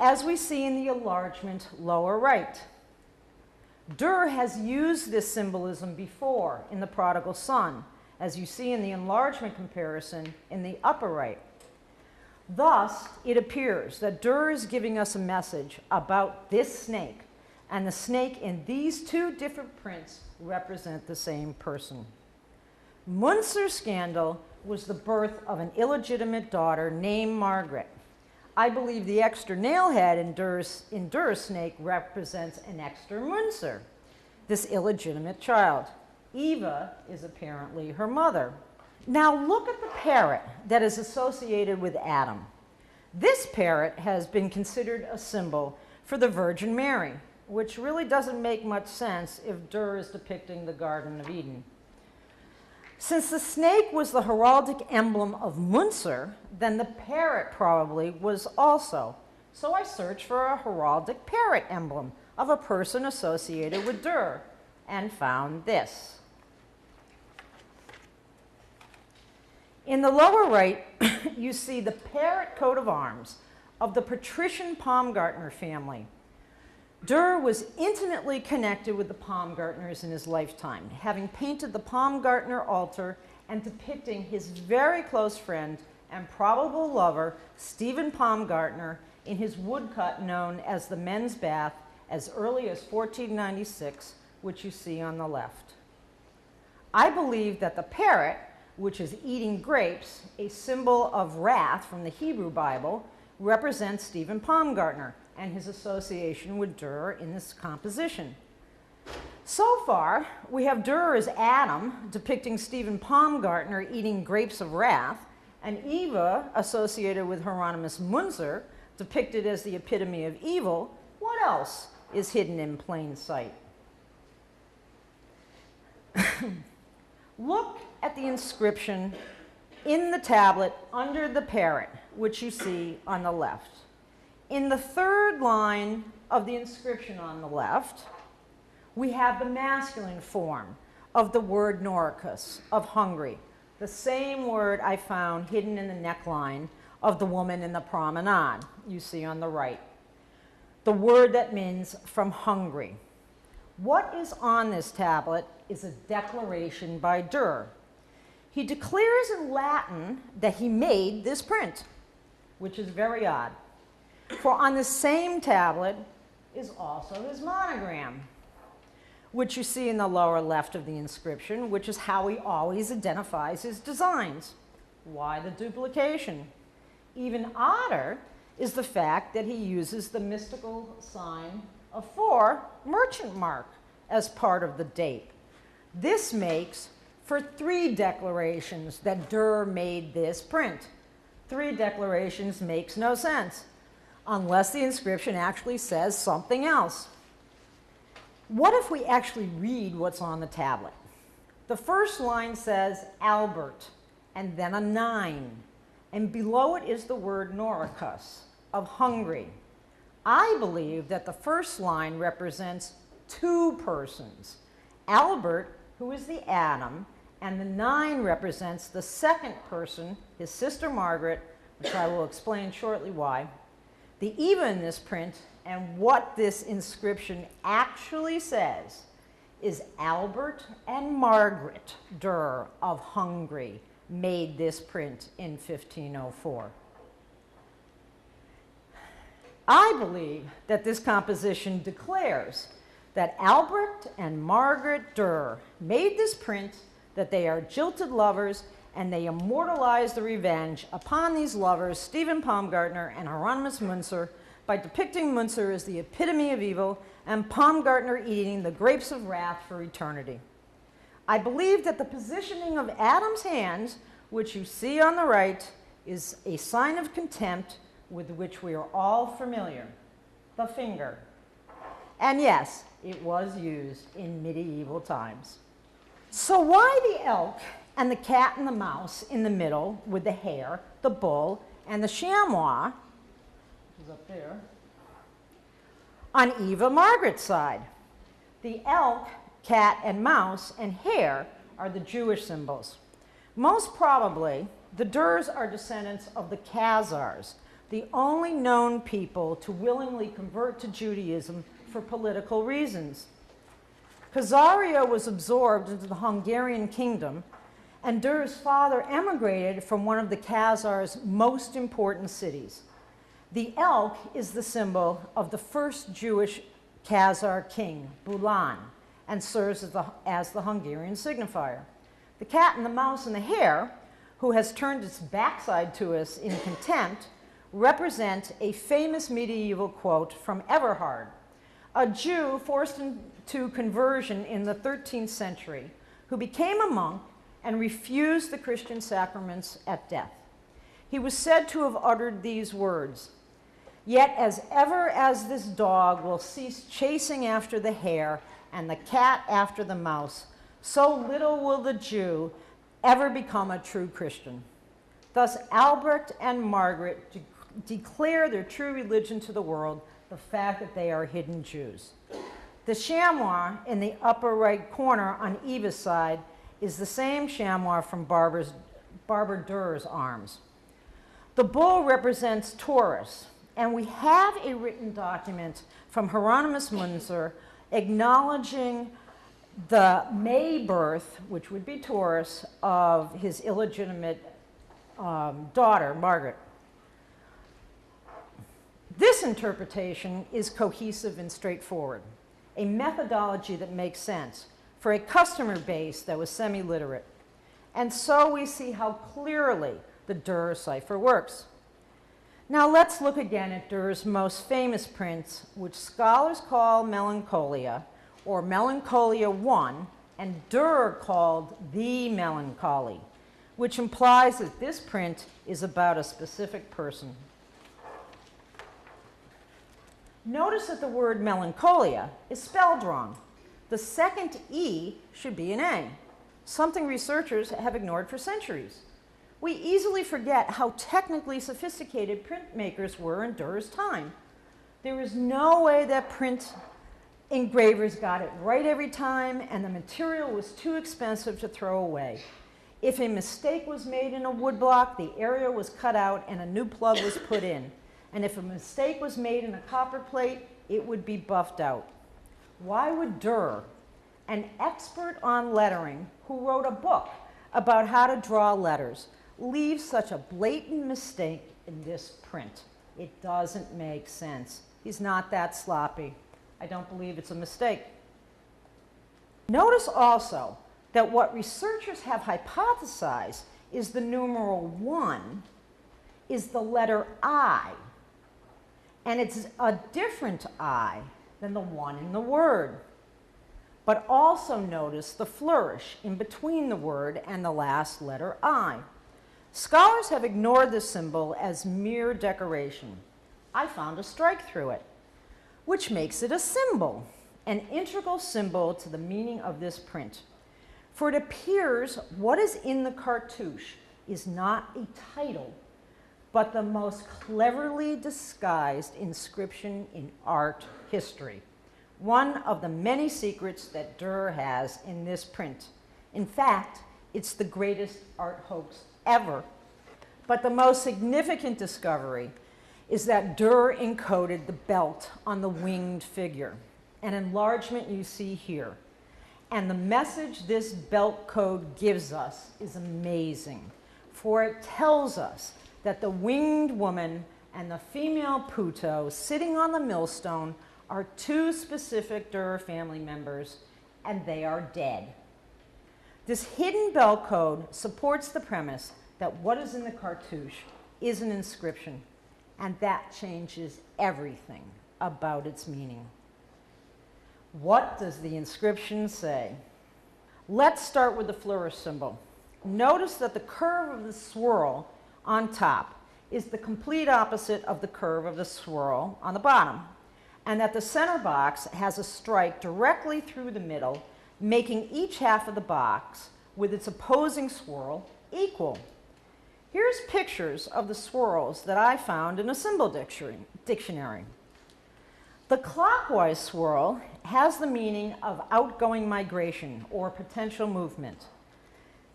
as we see in the enlargement lower right. Durer has used this symbolism before in the prodigal son, as you see in the enlargement comparison in the upper right. Thus, it appears that Durer is giving us a message about this snake, and the snake in these two different prints represent the same person. Munzer's scandal was the birth of an illegitimate daughter named Margaret. I believe the extra nailhead in Durer's snake represents an extra Munzer, this illegitimate child. Eva is apparently her mother. Now look at the parrot that is associated with Adam. This parrot has been considered a symbol for the Virgin Mary, which really doesn't make much sense if Durer is depicting the Garden of Eden. Since the snake was the heraldic emblem of Munzer, then the parrot probably was also. So I searched for a heraldic parrot emblem of a person associated with Durer and found this. In the lower right, you see the parrot coat of arms of the patrician Baumgartner family. Durer was intimately connected with the Baumgartners in his lifetime, having painted the Baumgartner altar and depicting his very close friend and probable lover, Stephen Baumgartner, in his woodcut known as the Men's Bath as early as 1496, which you see on the left. I believe that the parrot, which is eating grapes, a symbol of wrath from the Hebrew Bible, represents Stephen Baumgartner and his association with Durer in this composition. So far, we have Durer as Adam, depicting Stephen Baumgartner eating grapes of wrath, and Eva, associated with Hieronymus Munzer, depicted as the epitome of evil. What else is hidden in plain sight? Look at the inscription in the tablet under the parrot, which you see on the left. In the third line of the inscription on the left, we have the masculine form of the word Noricus, of hungry, the same word I found hidden in the neckline of the woman in the Promenade, you see on the right. The word that means from hungry. What is on this tablet is a declaration by Durer. He declares in Latin that he made this print, which is very odd. For on the same tablet is also his monogram, which you see in the lower left of the inscription, which is how he always identifies his designs. Why the duplication? Even odder is the fact that he uses the mystical sign of 4 merchant mark as part of the date. This makes for 3 declarations that Durer made this print. 3 declarations makes no sense unless the inscription actually says something else. What if we actually read what's on the tablet? The first line says Albert, and then a 9, and below it is the word Noricus, of hungry. I believe that the first line represents 2 persons, Albert, who is the Adam, and the 9 represents the second person, his sister Margaret, which I will explain shortly why. The Eva in this print, and what this inscription actually says, is Albert and Margaret Durer of Hungary made this print in 1504. I believe that this composition declares that Albert and Margaret Durer made this print, that they are jilted lovers, and they immortalize the revenge upon these lovers, Stephen Baumgartner and Hieronymus Munzer, by depicting Munzer as the epitome of evil and Baumgartner eating the grapes of wrath for eternity. I believe that the positioning of Adam's hands, which you see on the right, is a sign of contempt with which we are all familiar, the finger. And yes, it was used in medieval times. So why the elk and the cat and the mouse in the middle with the hare, the bull, and the chamois, which is up there, on Eva Margaret's side? The elk, cat, and mouse, and hare are the Jewish symbols. Most probably, the Durers are descendants of the Khazars, the only known people to willingly convert to Judaism for political reasons. Khazaria was absorbed into the Hungarian kingdom, and Durer's father emigrated from one of the Khazars' most important cities. The elk is the symbol of the first Jewish Khazar king, Bulan, and serves as the Hungarian signifier. The cat and the mouse and the hare, who has turned its backside to us in contempt, represent a famous medieval quote from Everhard, a Jew forced into conversion in the 13th century, who became a monk and refused the Christian sacraments at death. He was said to have uttered these words, "Yet as ever as this dog will cease chasing after the hare and the cat after the mouse, so little will the Jew ever become a true Christian." Thus Albrecht and Margaret declare their true religion to the world, the fact that they are hidden Jews. The chamois in the upper right corner on Eva's side is the same chamois from Barbara Durer's arms. The bull represents Taurus, and we have a written document from Hieronymus Munzer acknowledging the May birth, which would be Taurus, of his illegitimate daughter, Margaret. This interpretation is cohesive and straightforward, a methodology that makes sense for a customer base that was semi-literate. And so we see how clearly the Durer cipher works. Now let's look again at Durer's most famous prints, which scholars call Melancholia, or Melancholia I, and Durer called the Melancholy, which implies that this print is about a specific person. Notice that the word melancholia is spelled wrong. The second E should be an A, something researchers have ignored for centuries. We easily forget how technically sophisticated printmakers were in Durer's time. There is no way that print engravers got it right every time, and the material was too expensive to throw away. If a mistake was made in a woodblock, the area was cut out and a new plug was put in. And if a mistake was made in a copper plate, it would be buffed out. Why would Durer, an expert on lettering who wrote a book about how to draw letters, leave such a blatant mistake in this print? It doesn't make sense. He's not that sloppy. I don't believe it's a mistake. Notice also that what researchers have hypothesized is the numeral 1 is the letter I, and it's a different I than the one in the word. But also notice the flourish in between the word and the last letter I. Scholars have ignored this symbol as mere decoration. I found a strike through it, which makes it a symbol, an integral symbol to the meaning of this print. For it appears what is in the cartouche is not a title, but the most cleverly disguised inscription in art history. One of the many secrets that Durer has in this print. In fact, it's the greatest art hoax ever. But the most significant discovery is that Durer encoded the belt on the winged figure, an enlargement you see here. And the message this belt code gives us is amazing, for it tells us that the winged woman and the female Puto sitting on the millstone are two specific Durer family members, and they are dead. This hidden belt code supports the premise that what is in the cartouche is an inscription, and that changes everything about its meaning. What does the inscription say? Let's start with the flourish symbol. Notice that the curve of the swirl on top is the complete opposite of the curve of the swirl on the bottom. and that the center box has a strike directly through the middle, making each half of the box with its opposing swirl equal. Here's pictures of the swirls that I found in a symbol dictionary. The clockwise swirl has the meaning of outgoing migration or potential movement.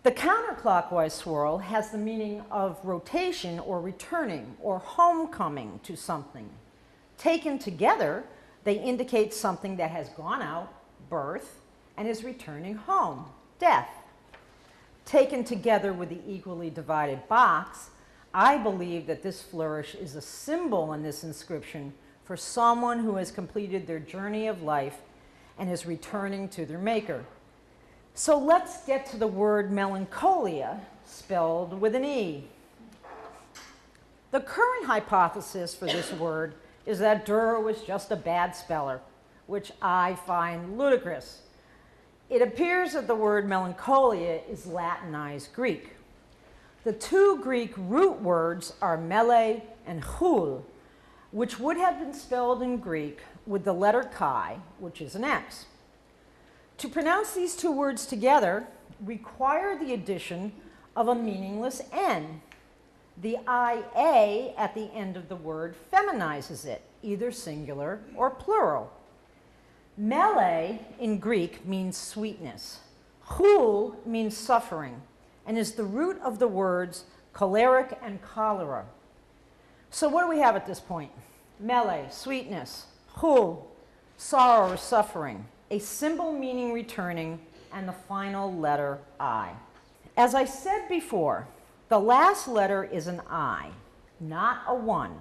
The counterclockwise swirl has the meaning of rotation or returning or homecoming to something. Taken together, they indicate something that has gone out, birth, and is returning home, death. Taken together with the equally divided box, I believe that this flourish is a symbol in this inscription for someone who has completed their journey of life and is returning to their maker. So let's get to the word melancholia, spelled with an E. The current hypothesis for this word is that Durer was just a bad speller, which I find ludicrous. It appears that the word melancholia is Latinized Greek. The two Greek root words are mele and chul, which would have been spelled in Greek with the letter chi, which is an X. To pronounce these two words together require the addition of a meaningless N. The IA at the end of the word feminizes it, either singular or plural. Mele in Greek means sweetness. Chul means suffering and is the root of the words choleric and cholera. So what do we have at this point? Mele, sweetness. Chul, sorrow or suffering. A symbol meaning returning, and the final letter I. As I said before, the last letter is an I, not a 1,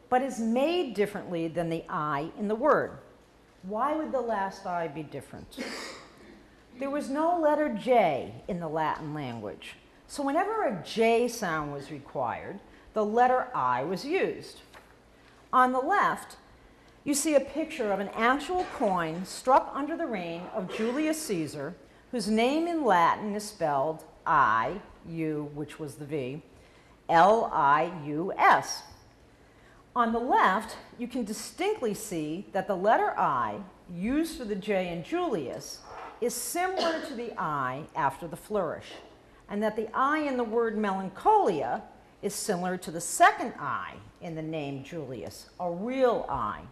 but is made differently than the I in the word. Why would the last I be different? There was no letter J in the Latin language, so whenever a J sound was required, the letter I was used. On the left, you see a picture of an actual coin struck under the reign of Julius Caesar, whose name in Latin is spelled I, U, which was the V, L-I-U-S. On the left, you can distinctly see that the letter I, used for the J in Julius, is similar to the I after the flourish, and that the I in the word melancholia is similar to the second I in the name Julius, a real I.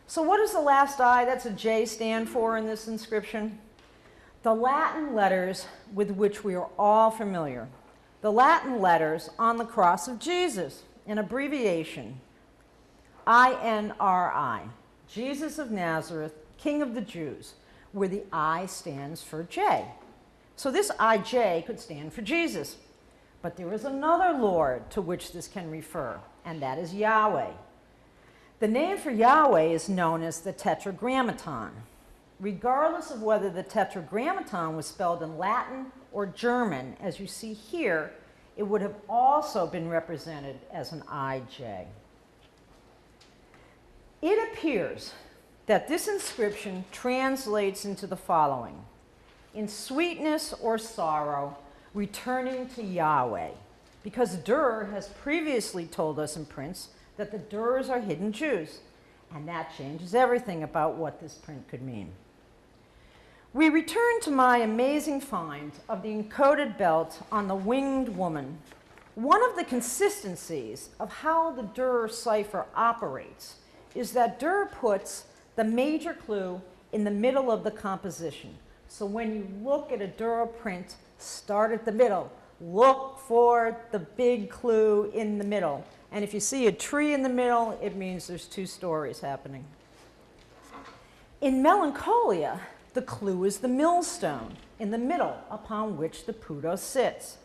So what does the last I, that's a J, stand for in this inscription? The Latin letters with which we are all familiar. The Latin letters on the cross of Jesus, an abbreviation, INRI, Jesus of Nazareth, King of the Jews, where the I stands for J. So this IJ could stand for Jesus. But there is another Lord to which this can refer, and that is Yahweh. The name for Yahweh is known as the Tetragrammaton. Regardless of whether the Tetragrammaton was spelled in Latin or German, as you see here, it would have also been represented as an IJ. It appears that this inscription translates into the following: in sweetness or sorrow, returning to Yahweh, because Durer has previously told us in prints that the Durers are hidden Jews, and that changes everything about what this print could mean. We return to my amazing find of the encoded belt on the winged woman. One of the consistencies of how the Durer cipher operates is that Durer puts the major clue in the middle of the composition. So when you look at a Durer print, start at the middle. Look for the big clue in the middle. And if you see a tree in the middle, it means there's two stories happening. In Melancholia, the clue is the millstone in the middle upon which the Puto sits.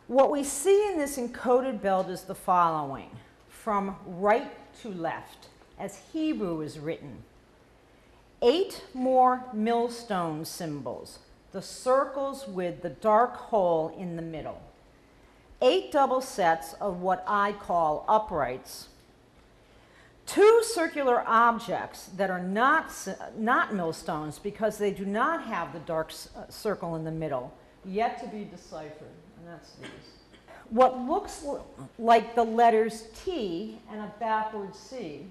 What we see in this encoded belt is the following: from right to left, as Hebrew is written. 8 more millstone symbols, the circles with the dark hole in the middle. 8 double sets of what I call uprights. 2 circular objects that are not millstones because they do not have the dark circle in the middle, yet to be deciphered, and that's these. What looks like the letters T and a backward C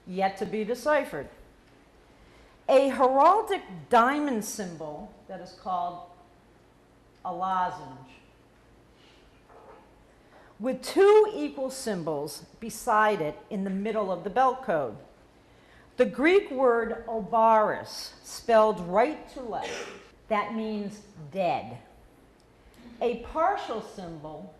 yet to be deciphered. A heraldic diamond symbol that is called a lozenge, with two equal symbols beside it in the middle of the belt code. The Greek word obaris, spelled right to left, that means dead. A partial symbol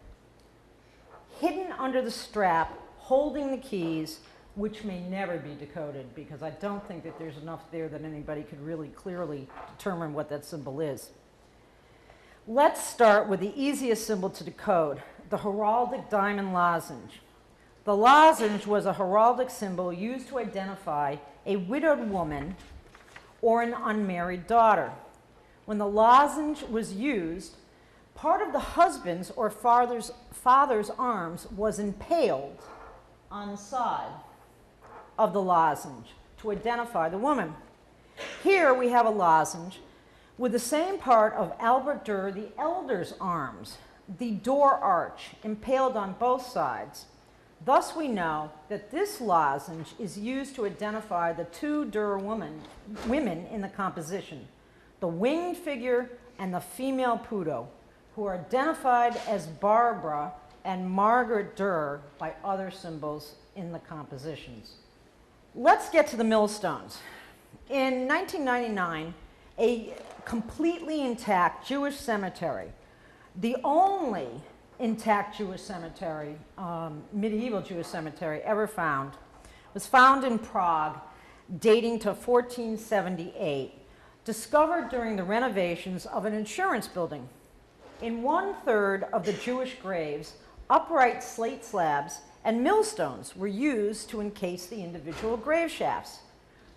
hidden under the strap holding the keys, which may never be decoded, because I don't think that there's enough there that anybody could really clearly determine what that symbol is. Let's start with the easiest symbol to decode, the heraldic diamond lozenge. The lozenge was a heraldic symbol used to identify a widowed woman or an unmarried daughter. When the lozenge was used, part of the husband's or father's arms was impaled on the side of the lozenge to identify the woman. Here we have a lozenge with the same part of Albert Durer the Elder's arms, the door arch, impaled on both sides. Thus we know that this lozenge is used to identify the two Durer women in the composition, the winged figure and the female Pudo, who are identified as Barbara and Margaret Durer by other symbols in the compositions. Let's get to the millstones. In 1999, a completely intact Jewish cemetery, the only intact Jewish cemetery, medieval Jewish cemetery ever found, was found in Prague, dating to 1478, discovered during the renovations of an insurance building. In 1/3 of the Jewish graves, upright slate slabs and millstones were used to encase the individual grave shafts.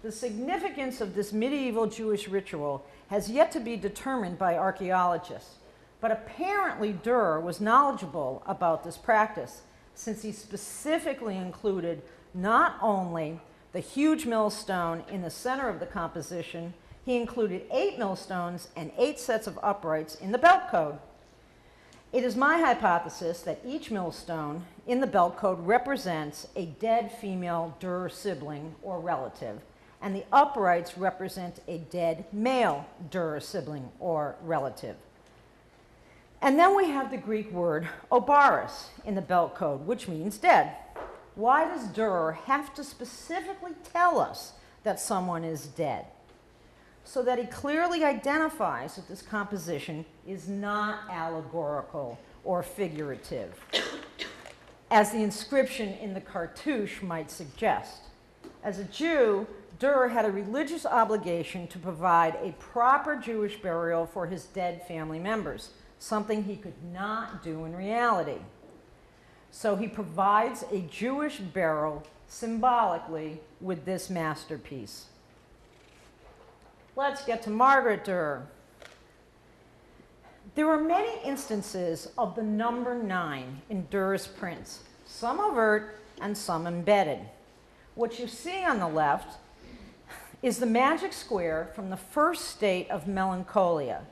The significance of this medieval Jewish ritual has yet to be determined by archaeologists, but apparently Durer was knowledgeable about this practice, since he specifically included not only the huge millstone in the center of the composition, he included 8 millstones and 8 sets of uprights in the belt code. It is my hypothesis that each millstone in the belt code represents a dead female Durer sibling or relative, and the uprights represent a dead male Durer sibling or relative. And then we have the Greek word obaris in the belt code, which means dead. Why does Durer have to specifically tell us that someone is dead? So that he clearly identifies that this composition is not allegorical or figurative, as the inscription in the cartouche might suggest. As a Jew, Durer had a religious obligation to provide a proper Jewish burial for his dead family members, something he could not do in reality. So he provides a Jewish burial symbolically with this masterpiece. Let's get to Margaret Durer. There are many instances of the number 9 in Durer's prints, some overt and some embedded. What you see on the left is the magic square from the first state of Melancholia,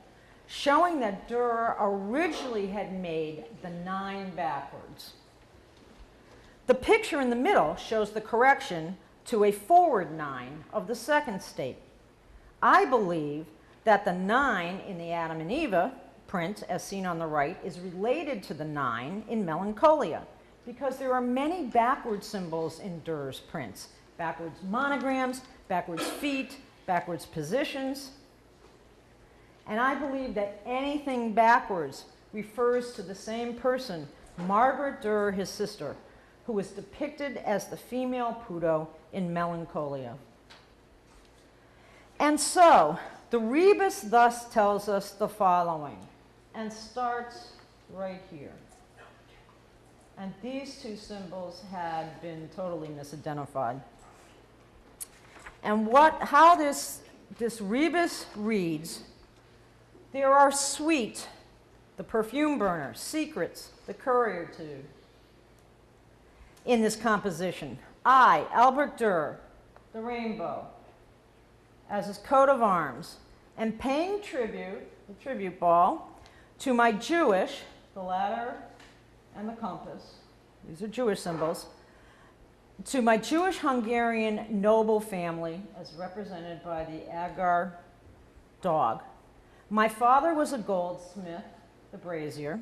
showing that Durer originally had made the 9 backwards. The picture in the middle shows the correction to a forward 9 of the second state. I believe that the 9 in the Adam and Eve print, as seen on the right, is related to the 9 in Melancholia, because there are many backward symbols in Durer's prints. Backwards monograms, backwards feet, backwards positions. And I believe that anything backwards refers to the same person, Margaret Durer, his sister, who was depicted as the female Pudo in Melancholia. And so, the rebus thus tells us the following, and starts right here. And these two symbols had been totally misidentified. And how this rebus reads: there are sweet, the perfume burner, secrets, the courier tube, in this composition. I, Albert Durer, the rainbow, as his coat of arms, and paying tribute, the tribute ball, to my Jewish, the ladder and the compass, these are Jewish symbols, To my Jewish Hungarian noble family, as represented by the Agar dog, my father was a goldsmith, the brazier,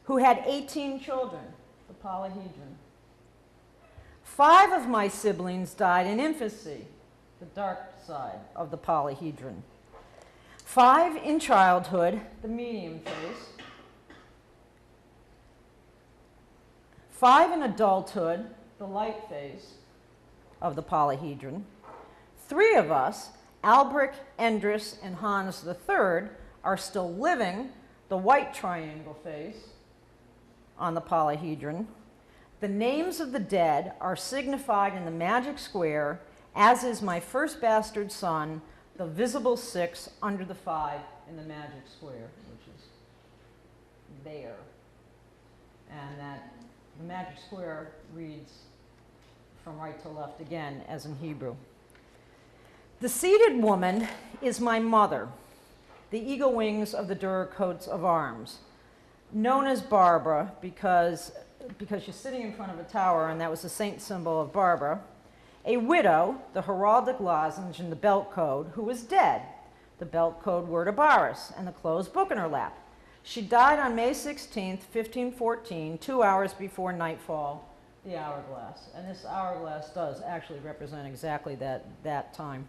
who had 18 children, the polyhedron. 5 of my siblings died in infancy, the dark side of the polyhedron. 5 in childhood, the medium phase. 5 in adulthood, the light phase of the polyhedron. 3 of us, Albrecht, Endres, and Hans III, are still living the white triangle phase on the polyhedron. The names of the dead are signified in the magic square, as is my first bastard son, the visible 6 under the 5 in the magic square, which is there. And that the magic square reads from right to left again, as in Hebrew. The seated woman is my mother, the eagle wings of the Durer coats of arms, known as Barbara because she's sitting in front of a tower, and that was the saint symbol of Barbara. A widow, the heraldic lozenge in the belt code, who was dead, the belt code word Abaris, and the closed book in her lap. She died on May 16th, 1514, 2 hours before nightfall, the hourglass. And this hourglass does actually represent exactly that time.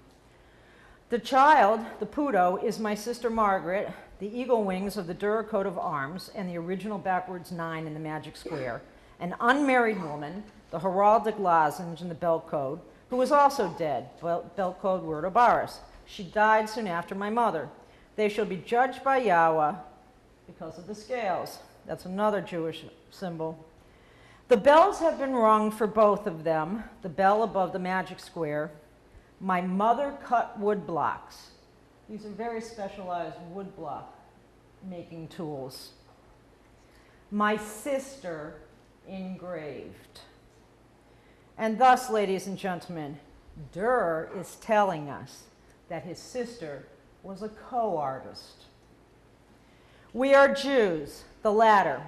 The child, the Pudo, is my sister Margaret, the eagle wings of the Durer coat of arms, and the original backwards 9 in the magic square. An unmarried woman, the heraldic lozenge in the belt code, who was also dead, belt code word Abaris. She died soon after my mother. They shall be judged by Yahweh because of the scales. That's another Jewish symbol. The bells have been rung for both of them, the bell above the magic square. My mother cut wood blocks. These are very specialized wood block making tools. My sister engraved. And thus, ladies and gentlemen, Durer is telling us that his sister was a co-artist. We are Jews, the latter,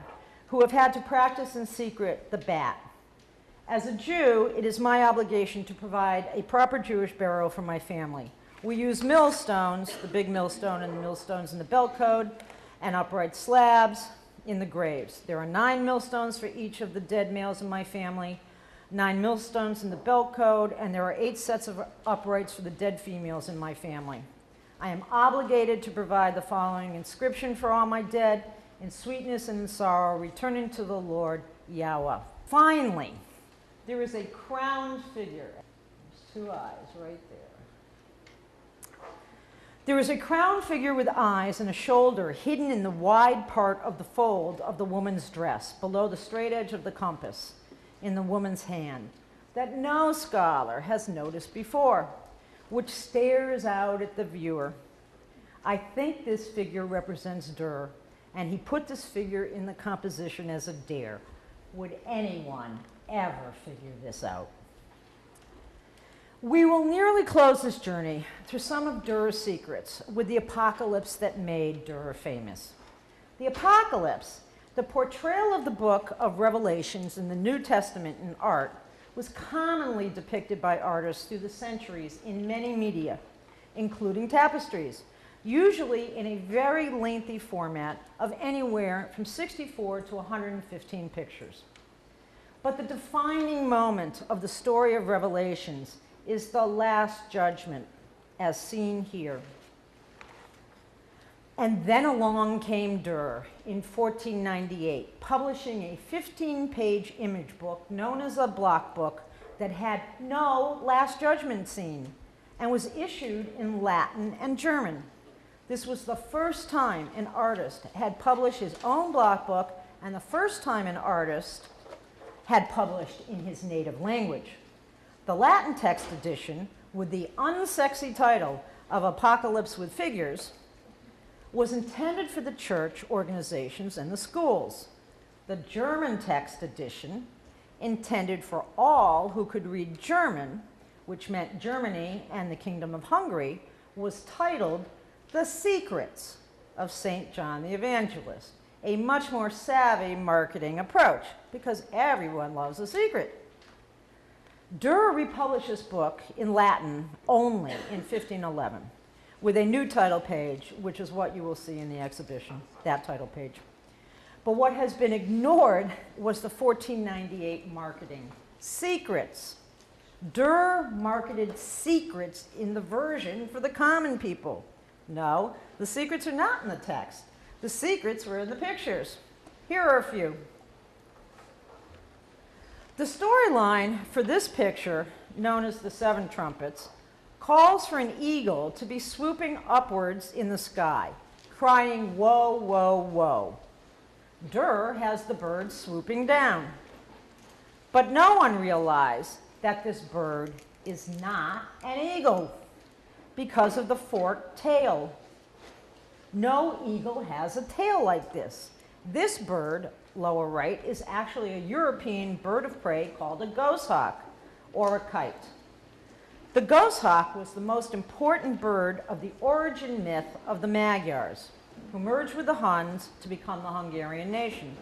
who have had to practice in secret the bat. As a Jew, it is my obligation to provide a proper Jewish burial for my family. We use millstones, the big millstone and the millstones in the belt code, and upright slabs in the graves. There are 9 millstones for each of the dead males in my family, 9 millstones in the belt code, and there are 8 sets of uprights for the dead females in my family. I am obligated to provide the following inscription for all my dead: in sweetness and in sorrow, returning to the Lord Yahweh. Finally, there is a crowned figure. There's 2 eyes right there. There is a crowned figure with eyes and a shoulder hidden in the wide part of the fold of the woman's dress, below the straight edge of the compass in the woman's hand, that no scholar has noticed before, which stares out at the viewer. I think this figure represents Durer, and he put this figure in the composition as a dare. Would anyone ever figure this out? We will nearly close this journey through some of Durer's secrets with the apocalypse that made Durer famous. The apocalypse, the portrayal of the book of Revelations in the New Testament in art, was commonly depicted by artists through the centuries in many media, including tapestries, usually in a very lengthy format of anywhere from 64 to 115 pictures. But the defining moment of the story of Revelations is the Last Judgment, as seen here. And then along came Durer in 1498, publishing a 15-page image book known as a block book that had no Last Judgment scene and was issued in Latin and German. This was the first time an artist had published his own block book and the first time an artist had published in his native language. The Latin text edition, with the unsexy title of Apocalypse with Figures, was intended for the church organizations and the schools. The German text edition, intended for all who could read German, which meant Germany and the Kingdom of Hungary, was titled The Secrets of St. John the Evangelist, a much more savvy marketing approach, because everyone loves a secret. Durer republished this book in Latin only in 1511 with a new title page, which is what you will see in the exhibition, that title page. But what has been ignored was the 1498 marketing. Secrets. Durer marketed secrets in the version for the common people. No, the secrets are not in the text. The secrets were in the pictures. Here are a few. The storyline for this picture, known as the Seven Trumpets, calls for an eagle to be swooping upwards in the sky, crying, "Whoa, whoa, whoa." Durer has the bird swooping down. But no one realized that this bird is not an eagle because of the forked tail. No eagle has a tail like this. This bird, lower right, is actually a European bird of prey called a goshawk, or a kite. The goshawk was the most important bird of the origin myth of the Magyars, who merged with the Huns to become the Hungarian nation,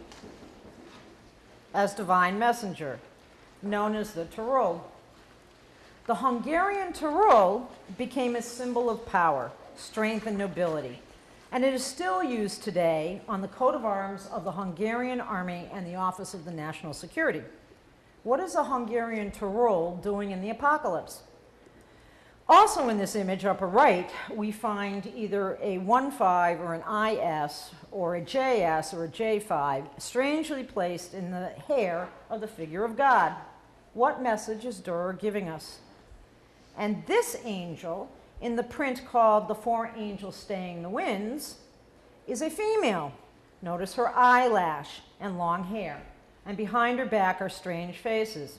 as divine messenger, known as the Tyrol. The Hungarian Tyrol became a symbol of power, strength, and nobility, and it is still used today on the coat of arms of the Hungarian Army and the Office of the National Security. What is a Hungarian Tyrol doing in the apocalypse? Also in this image, upper right, we find either a 1-5 or an IS or a JS or a J5 strangely placed in the hair of the figure of God. What message is Durer giving us? And this angel, in the print called The Four Angels Staying the Winds, is a female. Notice her eyelash and long hair, and behind her back are strange faces.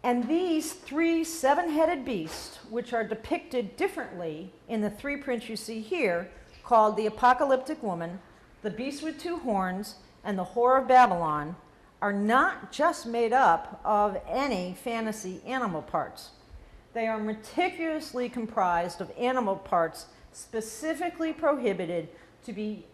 And these three seven-headed beasts, which are depicted differently in the three prints you see here, called the Apocalyptic Woman, the Beast with Two Horns, and the Whore of Babylon, are not just made up of any fantasy animal parts. They are meticulously comprised of animal parts specifically prohibited to be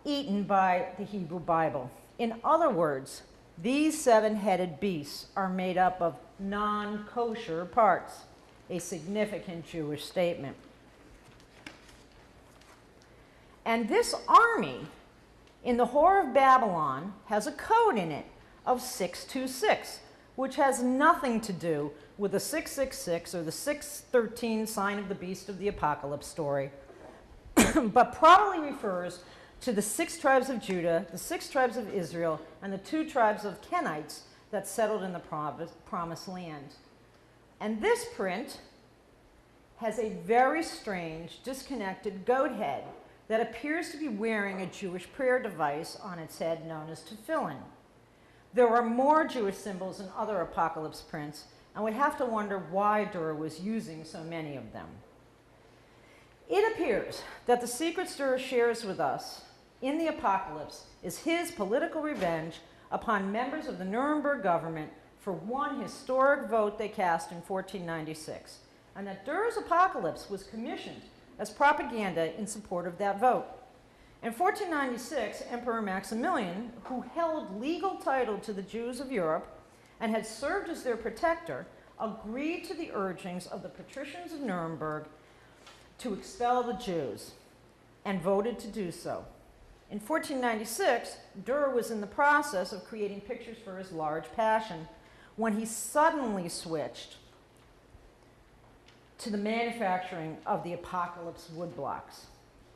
eaten by the Hebrew Bible. In other words, these seven-headed beasts are made up of non-kosher parts, a significant Jewish statement. And this army in the Whore of Babylon has a code in it of 626, which has nothing to do with the 666 or the 613 sign of the beast of the apocalypse story, but probably refers to the 6 tribes of Judah, the 6 tribes of Israel, and the 2 tribes of Kenites that settled in the promised land. And this print has a very strange, disconnected goat head that appears to be wearing a Jewish prayer device on its head known as tefillin. There are more Jewish symbols in other apocalypse prints, and we have to wonder why Durer was using so many of them. It appears that the secrets Durer shares with us in the apocalypse is his political revenge upon members of the Nuremberg government for one historic vote they cast in 1496, and that Durer's apocalypse was commissioned as propaganda in support of that vote. In 1496, Emperor Maximilian, who held legal title to the Jews of Europe and had served as their protector, agreed to the urgings of the patricians of Nuremberg to expel the Jews and voted to do so. In 1496, Durer was in the process of creating pictures for his large passion when he suddenly switched to the manufacturing of the apocalypse woodblocks.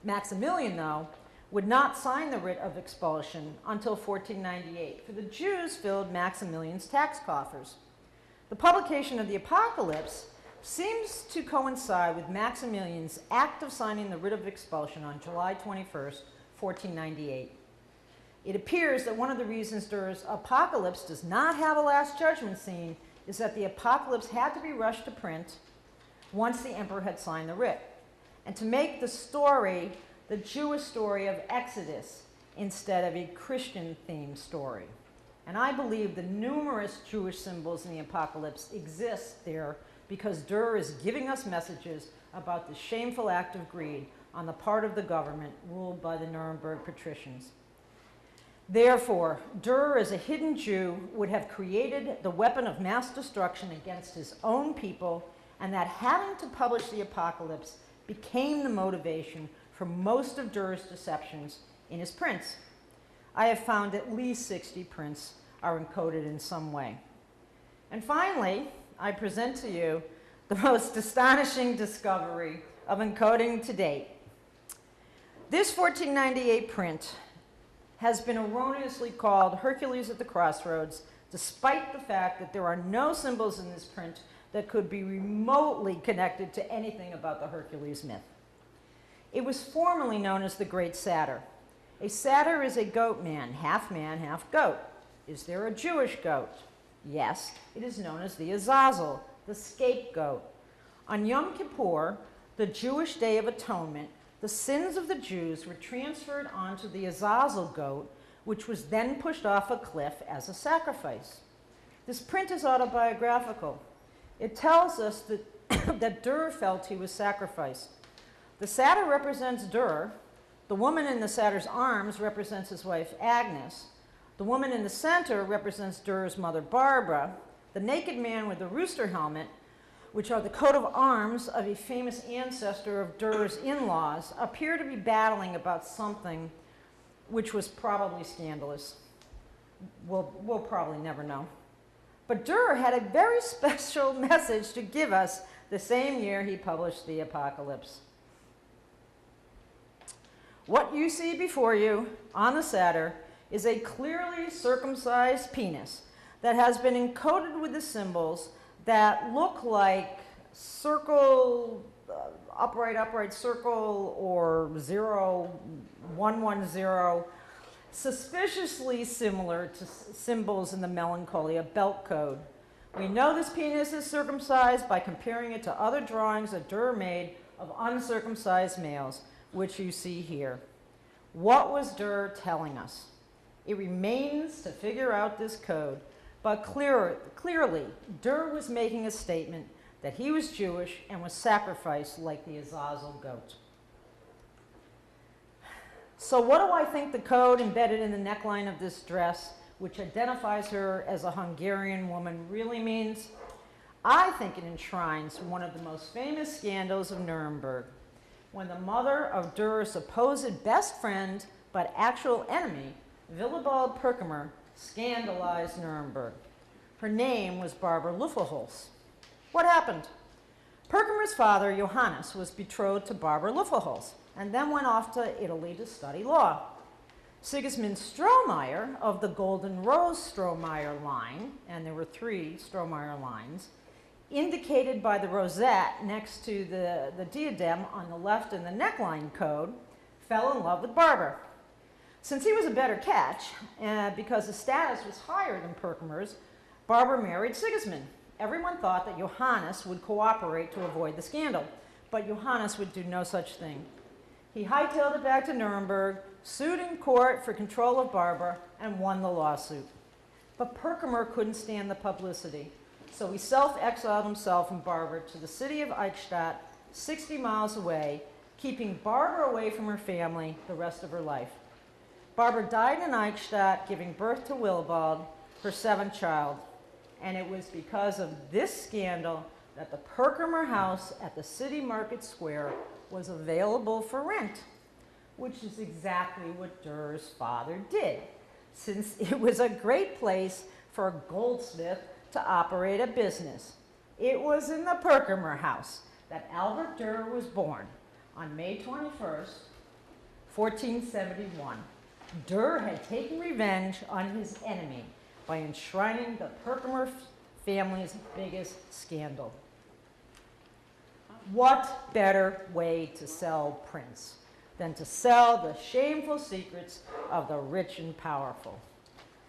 Maximilian, though, would not sign the writ of expulsion until 1498, for the Jews filled Maximilian's tax coffers. The publication of the Apocalypse seems to coincide with Maximilian's act of signing the writ of expulsion on July 21st, 1498. It appears that one of the reasons Durer's Apocalypse does not have a Last Judgment scene is that the Apocalypse had to be rushed to print once the emperor had signed the writ, and to make the story the Jewish story of Exodus instead of a Christian-themed story. And I believe the numerous Jewish symbols in the Apocalypse exist there because Durer is giving us messages about the shameful act of greed on the part of the government ruled by the Nuremberg patricians. Therefore, Durer, as a hidden Jew, would have created the weapon of mass destruction against his own people, and that having to publish the Apocalypse became the motivation for most of Durer's deceptions in his prints. I have found at least 60 prints are encoded in some way. And finally, I present to you the most astonishing discovery of encoding to date. This 1498 print has been erroneously called Hercules at the Crossroads, despite the fact that there are no symbols in this print that could be remotely connected to anything about the Hercules myth. It was formerly known as the Great Satyr. A satyr is a goat man, half goat. Is there a Jewish goat? Yes, it is known as the Azazel, the scapegoat. On Yom Kippur, the Jewish Day of Atonement, the sins of the Jews were transferred onto the Azazel goat, which was then pushed off a cliff as a sacrifice. This print is autobiographical. It tells us that, that Durer felt he was sacrificed. The satyr represents Durer. The woman in the satyr's arms represents his wife Agnes. The woman in the center represents Durer's mother Barbara. The naked man with the rooster helmet, which are the coat of arms of a famous ancestor of Durer's in-laws, appear to be battling about something which was probably scandalous. We'll probably never know. But Durer had a very special message to give us the same year he published the Apocalypse. What you see before you on the satyr is a clearly circumcised penis that has been encoded with the symbols that look like circle, upright circle, or 0, 1, 1, 0, suspiciously similar to symbols in the Melancholia belt code. We know this penis is circumcised by comparing it to other drawings that Durer made of uncircumcised males, which you see here. What was Durer telling us? It remains to figure out this code, but clearly, Durer was making a statement that he was Jewish and was sacrificed like the Azazel goat. So what do I think the code embedded in the neckline of this dress, which identifies her as a Hungarian woman, really means? I think it enshrines one of the most famous scandals of Nuremberg, when the mother of Durer's supposed best friend but actual enemy, Willibald Perkamer, scandalized Nuremberg. Her name was Barbara Luffelholz. What happened? Perkamer's father, Johannes, was betrothed to Barbara Luffelholz and then went off to Italy to study law. Sigismund Strohmeyer of the Golden Rose Strohmeyer line, and there were 3 Strohmeyer lines, indicated by the rosette next to the diadem on the left in the neckline code, fell in love with Barbara. Since he was a better catch, because his status was higher than Perkamer's, Barbara married Sigismund. Everyone thought that Johannes would cooperate to avoid the scandal, but Johannes would do no such thing. He hightailed it back to Nuremberg, sued in court for control of Barbara, and won the lawsuit. But Perkamer couldn't stand the publicity, so he self-exiled himself and Barbara to the city of Eichstätt, 60 miles away, keeping Barbara away from her family the rest of her life. Barbara died in Eichstätt, giving birth to Willibald, her 7th child, and it was because of this scandal that the Perkamer house at the city market square was available for rent, which is exactly what Durer's father did, since it was a great place for a goldsmith to operate a business. It was in the Perkamer house that Albert Durer was born on May 21st, 1471. Durer had taken revenge on his enemy by enshrining the Perkamer family's biggest scandal. What better way to sell prints than to sell the shameful secrets of the rich and powerful?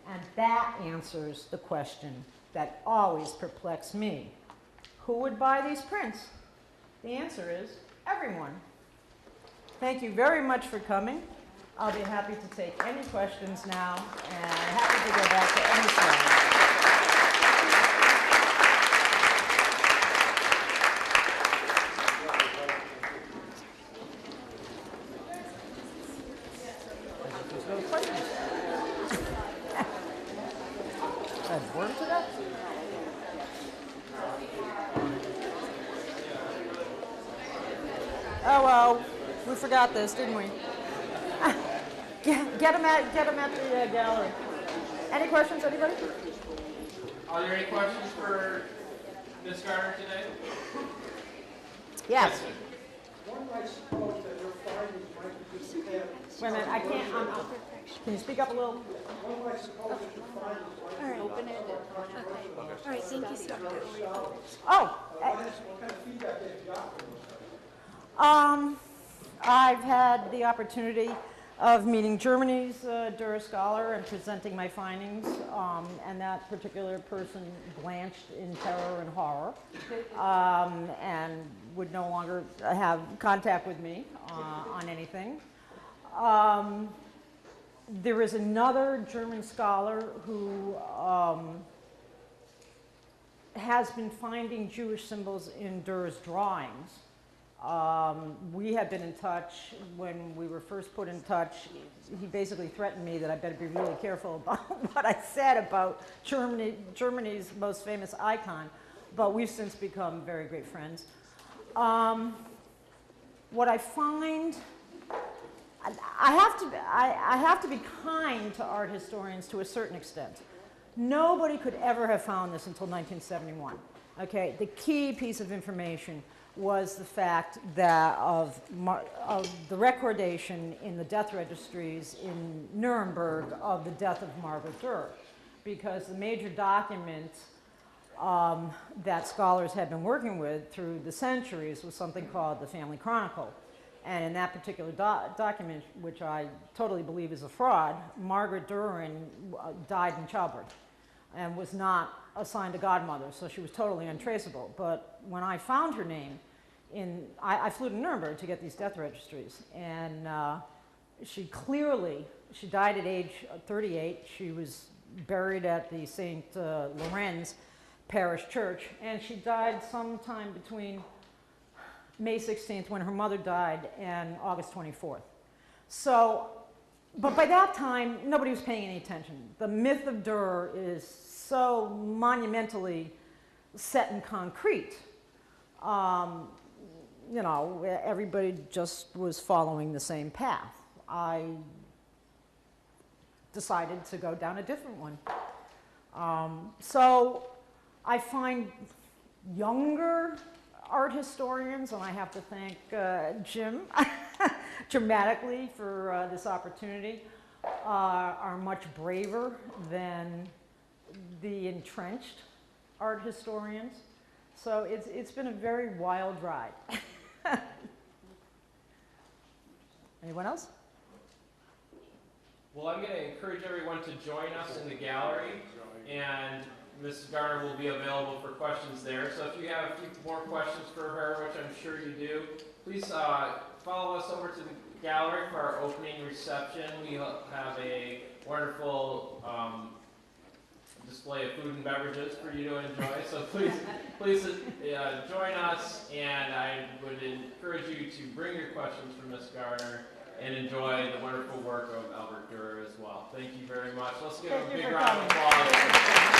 And that answers the question that always perplexed me. Who would buy these prints? The answer is everyone. Thank you very much for coming. I'll be happy to take any questions now, and happy to go back to any slides. Add worm to that? Oh, well, we forgot this, didn't we? Get him at the gallery. Any questions, anybody? Are there any questions for Ms. Garner today? Yes. One might suppose that her findings might be compared. Wait a minute, I can't, can you speak up a little? One might suppose that your findings might All right, open it. Okay. All right, thank you so much. Oh, What kind of feedback have you got from this? I've had the opportunity of meeting Germany's Durer scholar and presenting my findings, and that particular person blanched in terror and horror, and would no longer have contact with me on anything. There is another German scholar who has been finding Jewish symbols in Durer's drawings. We had been in touch when we were first put in touch. He basically threatened me that I better be really careful about what I said about Germany's most famous icon, but we've since become very great friends. What I find, I have to be kind to art historians to a certain extent. Nobody could ever have found this until 1971. Okay, the key piece of information was the fact that of the recordation in the death registries in Nuremberg of the death of Margaret Durer, because the major document that scholars had been working with through the centuries was something called the Family Chronicle. And in that particular document, which I totally believe is a fraud, Margaret Durer died in childbirth and was not assigned a godmother, so she was totally untraceable. But when I found her name, I flew to Nuremberg to get these death registries, and she died at age 38. She was buried at the St. Lorenz Parish Church, and she died sometime between May 16th, when her mother died, and August 24th. So, but by that time, nobody was paying any attention. The myth of Durer is so monumentally set in concrete. You know, everybody just was following the same path. I decided to go down a different one. So I find younger art historians, and I have to thank Jim dramatically for this opportunity, are much braver than the entrenched art historians. So it's been a very wild ride. Anyone else? Well, I'm going to encourage everyone to join us in the gallery, and Ms. Garner will be available for questions there. So if you have a few more questions for her, which I'm sure you do, please follow us over to the gallery for our opening reception. We have a wonderful display of food and beverages for you to enjoy. So please join us, and I would encourage you to bring your questions for Ms. Garner and enjoy the wonderful work of Albert Durer as well. Thank you very much. Let's give a big round of applause.